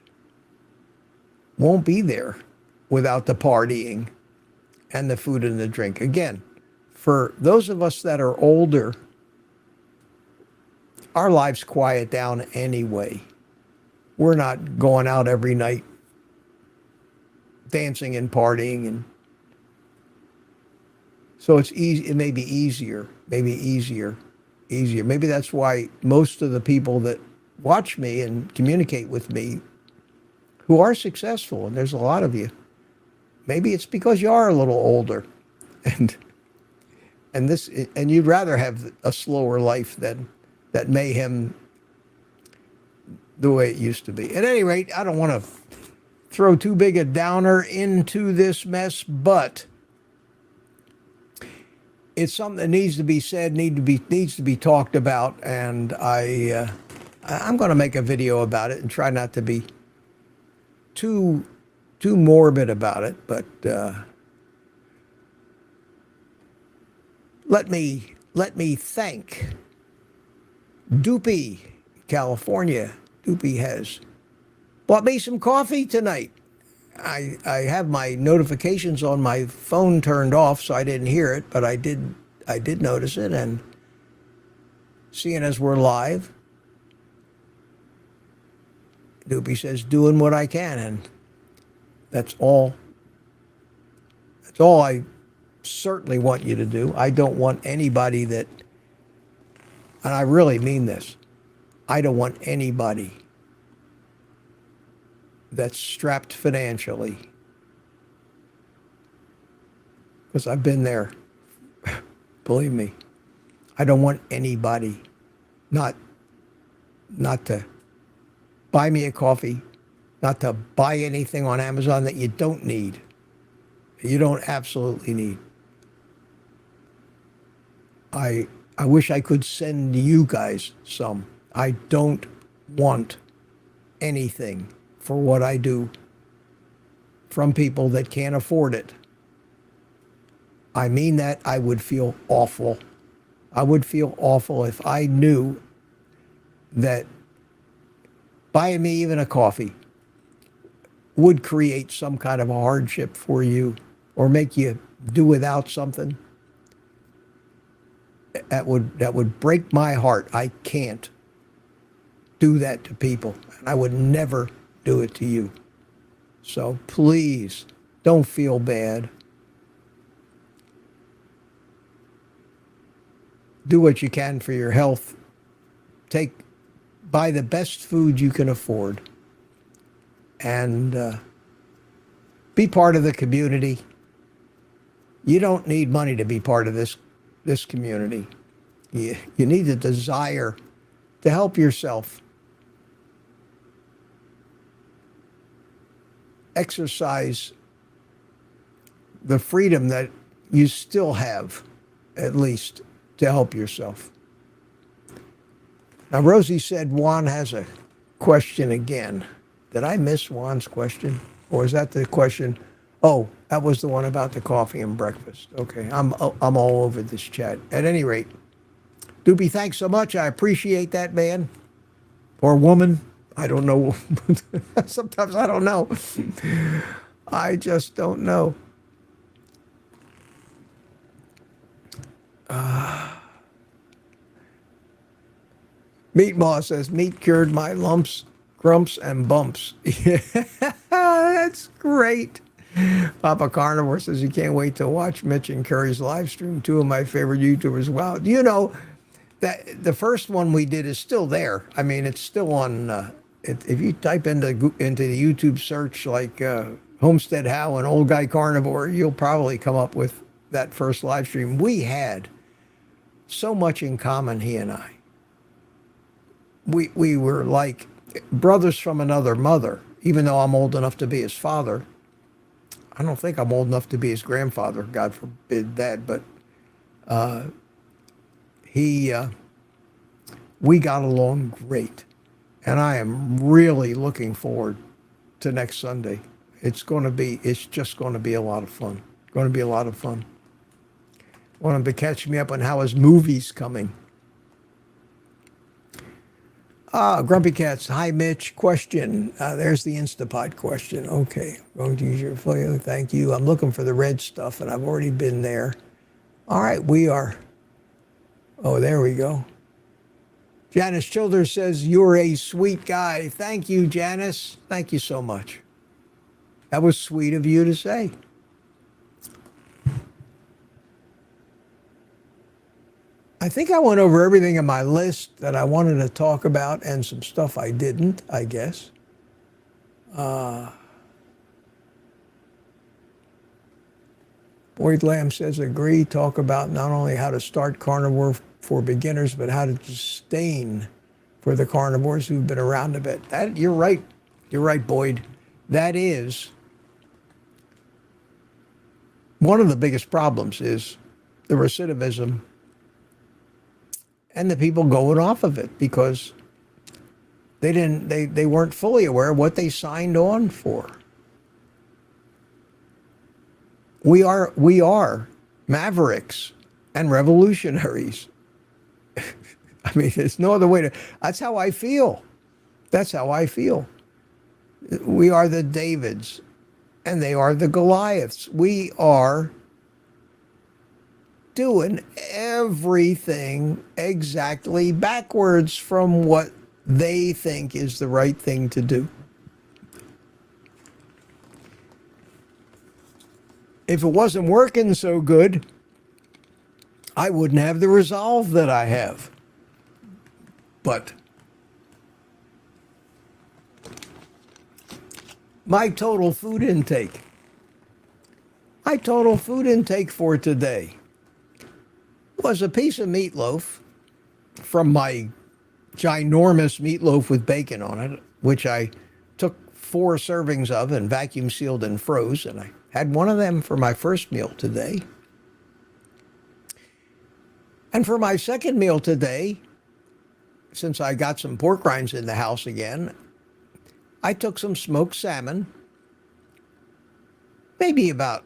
won't be there without the partying and the food and the drink. Again, for those of us that are older, our lives quiet down anyway. We're not going out every night dancing and partying, and so it's easy. It may be easier. Maybe that's why most of the people that watch me and communicate with me who are successful, and there's a lot of you, maybe it's because you are a little older and you'd rather have a slower life than that mayhem the way it used to be. At any rate, I don't want to throw too big a downer into this mess, but it's something that needs to be said, needs to be talked about, and I'm going to make a video about it and try not to be too morbid about it, but let me thank Doopy, California. Doopy has bought me some coffee tonight. I have my notifications on my phone turned off, so I didn't hear it, but I did notice it, and seeing as we're live, Doopy says, doing what I can, and that's all I certainly want you to do. I don't want anybody that, and I really mean this, I don't want anybody that's strapped financially, because I've been there. Believe me, I don't want anybody not to buy me a coffee, not to buy anything on Amazon that you don't need, that you don't absolutely need. I I wish I could send you guys some. I don't want anything for what I do from people that can't afford it. I mean that. I would feel awful. I would feel awful if I knew that buying me even a coffee would create some kind of a hardship for you or make you do without something. That would break my heart. I can't do that to people. And I would never do it to you. So please don't feel bad. Do what you can for your health. Buy the best food you can afford. And be part of the community. You don't need money to be part of this community. You need a desire to help yourself. Exercise the freedom that you still have, at least, to help yourself. Now, Rosie said Juan has a question again. Did I miss Juan's question? Or is that the question? Oh, that was the one about the coffee and breakfast. Okay, I'm all over this chat. At any rate, Doopy, thanks so much. I appreciate that, man. Or woman. I don't know. Sometimes I don't know. I just don't know. Meat Moss says, meat cured my lumps, grumps, and bumps. That's great. Papa Carnivore says he can't wait to watch Mitch and Curry's live stream. Two of my favorite YouTubers. Wow. You know, that the first one we did is still there. I mean, it's still on. If you type into the YouTube search like Homestead How and Old Guy Carnivore, you'll probably come up with that first live stream. We had so much in common, he and I. We were like brothers from another mother, even though I'm old enough to be his father. I don't think I'm old enough to be his grandfather, God forbid that, but we got along great. And I am really looking forward to next Sunday. It's just going to be a lot of fun. Going to be a lot of fun. Want him to catch me up on how his movie's coming. Grumpy Cats. Hi, Mitch. Question. There's the Instapot question. Okay. I'm going to use your photo. Thank you. I'm looking for the red stuff, and I've already been there. All right. We are. Oh, there we go. Janice Childers says, you're a sweet guy. Thank you, Janice. Thank you so much. That was sweet of you to say. I think I went over everything on my list that I wanted to talk about and some stuff I didn't, I guess. Boyd Lamb says, agree, talk about not only how to start carnivore for beginners, but how to sustain for the carnivores who've been around a bit. You're right. You're right, Boyd. That is one of the biggest problems is the recidivism and the people going off of it because they weren't fully aware of what they signed on for. We are mavericks and revolutionaries. I mean, there's no other way to. That's how I feel. That's how I feel. We are the Davids, and they are the Goliaths. We are doing everything exactly backwards from what they think is the right thing to do. If it wasn't working so good, I wouldn't have the resolve that I have. But my total food intake for today was a piece of meatloaf from my ginormous meatloaf with bacon on it, which I took 4 servings of and vacuum sealed and froze, and I had one of them for my first meal today. And for my second meal today, since I got some pork rinds in the house again, I took some smoked salmon, maybe about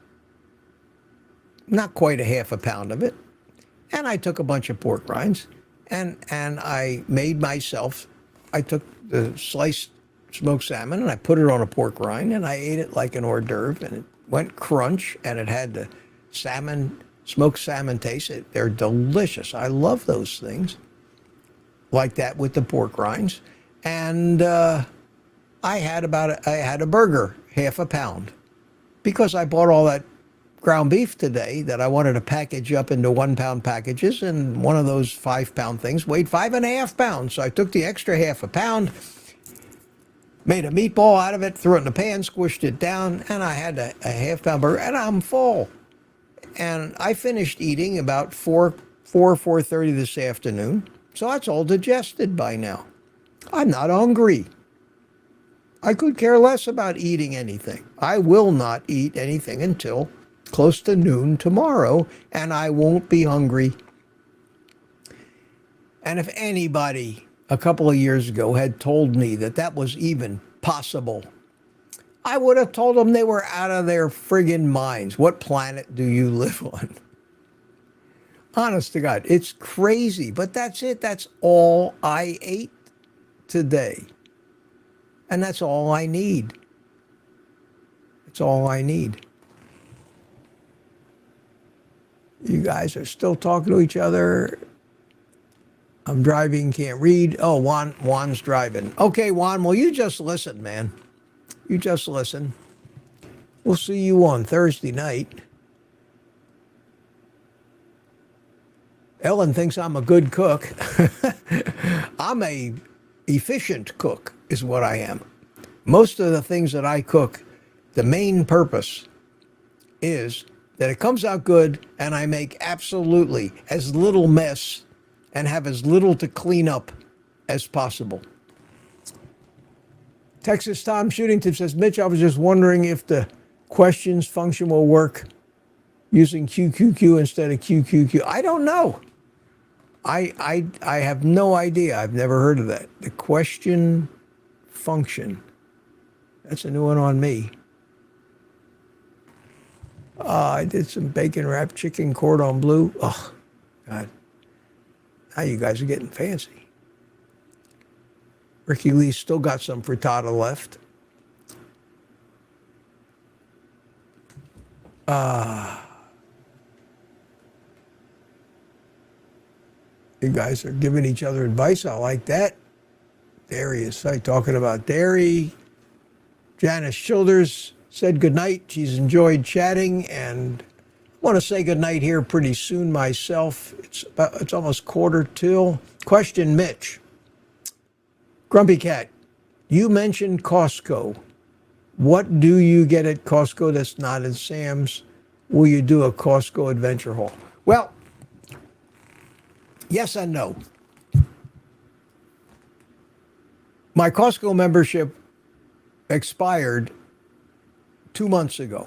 not quite a half a pound of it, and I took a bunch of pork rinds, and I made myself, I took the sliced smoked salmon and I put it on a pork rind and I ate it like an hors d'oeuvre, and it went crunch, and it had the smoked salmon taste. They're delicious. I love those things like that with the pork rinds. And I had a burger, half a pound, because I bought all that ground beef today that I wanted to package up into 1 pound packages, and one of those 5 pound things weighed 5.5 pounds. So I took the extra half a pound, made a meatball out of it, threw it in the pan, squished it down, and I had a half pound burger, and I'm full. And I finished eating about 4:30 this afternoon, so that's all digested by now. I'm not hungry. I could care less about eating anything. I will not eat anything until close to noon tomorrow, and I won't be hungry. And if anybody a couple of years ago had told me that that was even possible, I would have told them they were out of their friggin' minds. What planet do you live on? Honest to God, it's crazy, but that's it. That's all I ate today. And that's all I need. That's all I need. You guys are still talking to each other. I'm driving, can't read. Oh, Juan's driving. Okay, Juan, well, you just listen, man. You just listen. We'll see you on Thursday night. Ellen thinks I'm a good cook. I'm a efficient cook is what I am. Most of the things that I cook, the main purpose is that it comes out good and I make absolutely as little mess and have as little to clean up as possible. Texas Tom Shootington says, Mitch, I was just wondering if the questions function will work using QQQ instead of QQQ. I don't know. I have no idea. I've never heard of that. The question function. That's a new one on me. I did some bacon wrapped chicken cordon bleu. Oh, God. Now you guys are getting fancy. Ricky Lee still got some frittata left. You guys are giving each other advice. I like that. Dairy is talking about dairy. Janice Childers said goodnight. She's enjoyed chatting, and I want to say goodnight here pretty soon myself. It's almost 1:45. Question, Mitch. Grumpy Cat, you mentioned Costco. What do you get at Costco that's not at Sam's? Will you do a Costco adventure haul? Well, yes and no. My Costco membership expired 2 months ago.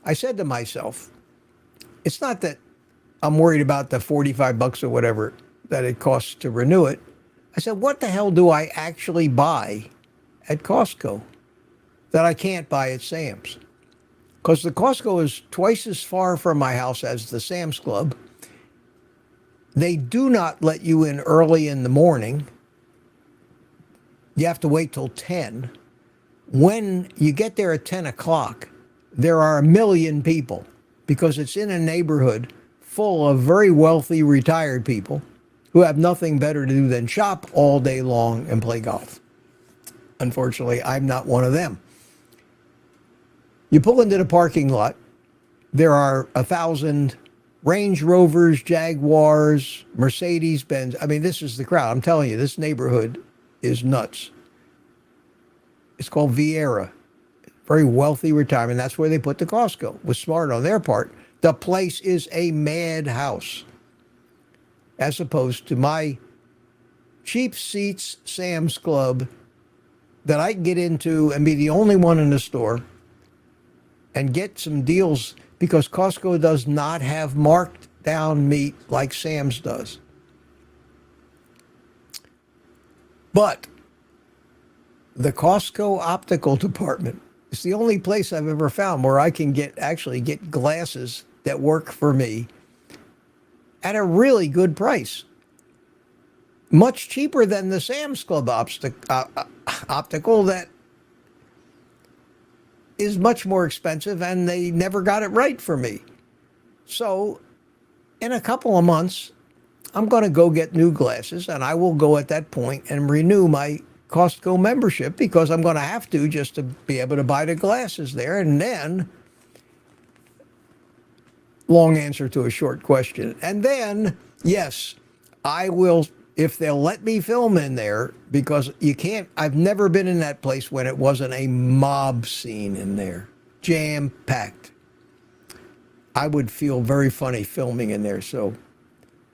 I said to myself, it's not that I'm worried about the $45 or whatever that it costs to renew it. I said, what the hell do I actually buy at Costco that I can't buy at Sam's? Because the Costco is twice as far from my house as the Sam's Club. They do not let you in early in the morning. You have to wait till 10. When you get there at 10 o'clock, there are 1 million people because it's in a neighborhood full of very wealthy retired people who have nothing better to do than shop all day long and play golf. Unfortunately, I'm not one of them. You pull into the parking lot, there are 1,000 Range Rovers, Jaguars, Mercedes-Benz. I mean, this is the crowd. I'm telling you, this neighborhood is nuts. It's called Vieira. Very wealthy retirement. That's where they put the Costco. It was smart on their part. The place is a madhouse. As opposed to my cheap seats Sam's Club that I can get into and be the only one in the store and get some deals because Costco does not have marked down meat like Sam's does. But the Costco optical department is the only place I've ever found where I can actually get glasses that work for me at a really good price. Much cheaper than the Sam's Club optical that is much more expensive, and they never got it right for me. So in a couple of months, I'm going to go get new glasses, and I will go at that point and renew my Costco membership, because I'm going to have to, just to be able to buy the glasses there. And then, long answer to a short question. And then, yes, I will, if they'll let me film in there, because you can't, I've never been in that place when it wasn't a mob scene in there, jam-packed. I would feel very funny filming in there. So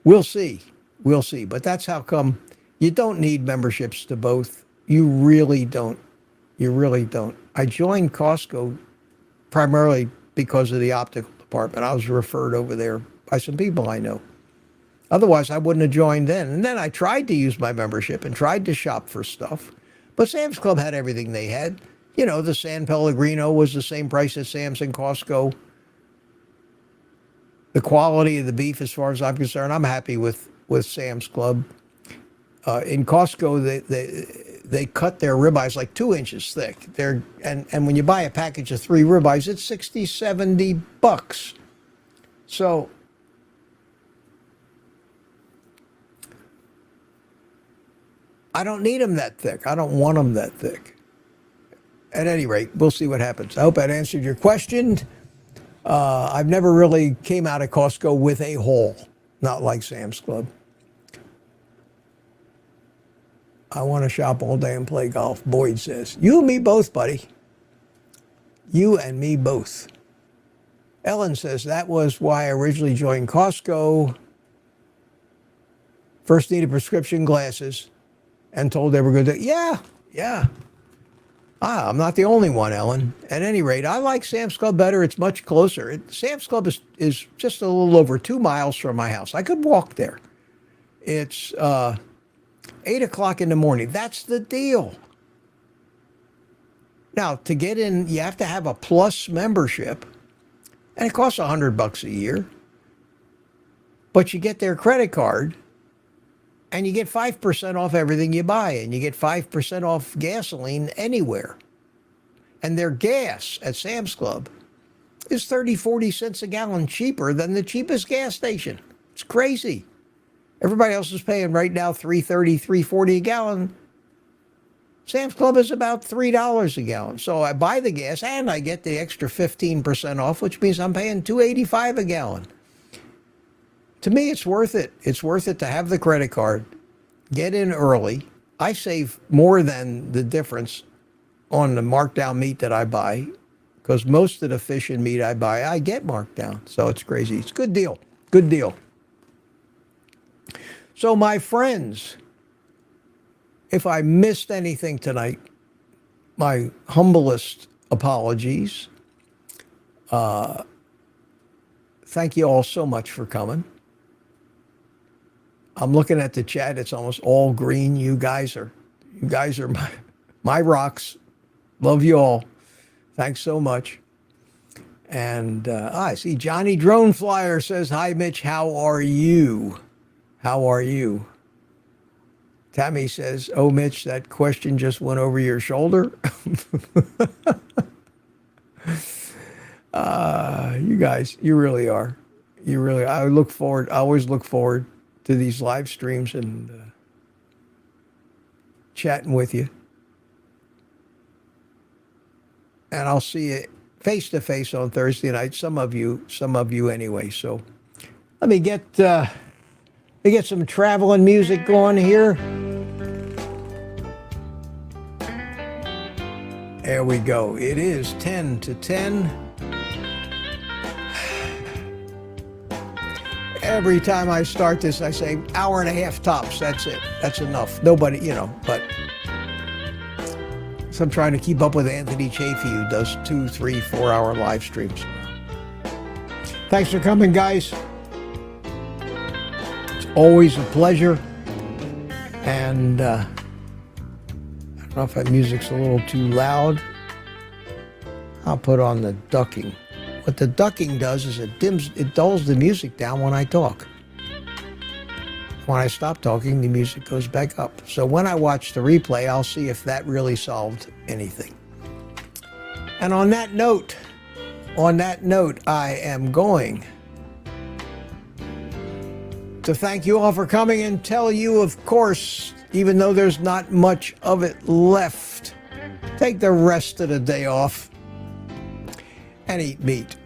we'll see. We'll see. But that's how come you don't need memberships to both. You really don't. You really don't. I joined Costco primarily because of the optical department. I was referred over there by some people I know. Otherwise, I wouldn't have joined then. And then I tried to use my membership and tried to shop for stuff. But Sam's Club had everything they had. You know, the San Pellegrino was the same price as Sam's and Costco. The quality of the beef, as far as I'm concerned, I'm happy with Sam's Club. In Costco, they cut their ribeyes like 2 inches thick. And when you buy a package of 3 ribeyes, it's $60, $70. So I don't need them that thick. I don't want them that thick. At any rate, we'll see what happens. I hope that answered your question. I've never really came out of Costco with a haul, not like Sam's Club. I want to shop all day and play golf, Boyd says. You and me both, buddy. You and me both. Ellen says, that was why I originally joined Costco. First needed prescription glasses and told they were good to, yeah. I'm not the only one, Ellen. At any rate, I like Sam's Club better. It's much closer. Sam's Club is just a little over 2 miles from my house. I could walk there. It's 8 o'clock in the morning. That's the deal. Now, to get in, you have to have a Plus membership, and it costs $100 a year. But you get their credit card, and you get 5% off everything you buy, and you get 5% off gasoline anywhere. And their gas at Sam's Club is 30, 40 cents a gallon cheaper than the cheapest gas station. It's crazy. Everybody else is paying right now $3.30, $3.40 a gallon. Sam's Club is about $3 a gallon. So I buy the gas and I get the extra 15% off, which means I'm paying $2.85 a gallon. To me, it's worth it. It's worth it to have the credit card, get in early. I save more than the difference on the marked down meat that I buy, because most of the fish and meat I buy, I get marked down. So it's crazy. It's a good deal. Good deal. So my friends, if I missed anything tonight, my humblest apologies. Thank you all so much for coming. I'm looking at the chat. It's almost all green. You guys are my rocks. Love you all. Thanks so much. And I see Johnny Drone Flyer says, hi, Mitch. How are you? How are you? Tammy says, oh, Mitch, that question just went over your shoulder. You guys, you really are. You really, I always look forward to these live streams and chatting with you. And I'll see you face to face on Thursday night. Some of you anyway. So let me get some traveling music going here. There we go. It is 10 to 10. Every time I start this, I say hour and a half tops. That's it. That's enough. Nobody, but so I'm trying to keep up with Anthony Chafee, who does 2, 3, 4 hour live streams. Thanks for coming, guys. Always a pleasure. And I don't know if that music's a little too loud. I'll put on the ducking. What the ducking does is it dulls the music down when I talk. When I stop talking, the music goes back up. So when I watch the replay, I'll see if that really solved anything. And on that note, I am going to thank you all for coming and tell you, of course, even though there's not much of it left, take the rest of the day off and eat meat.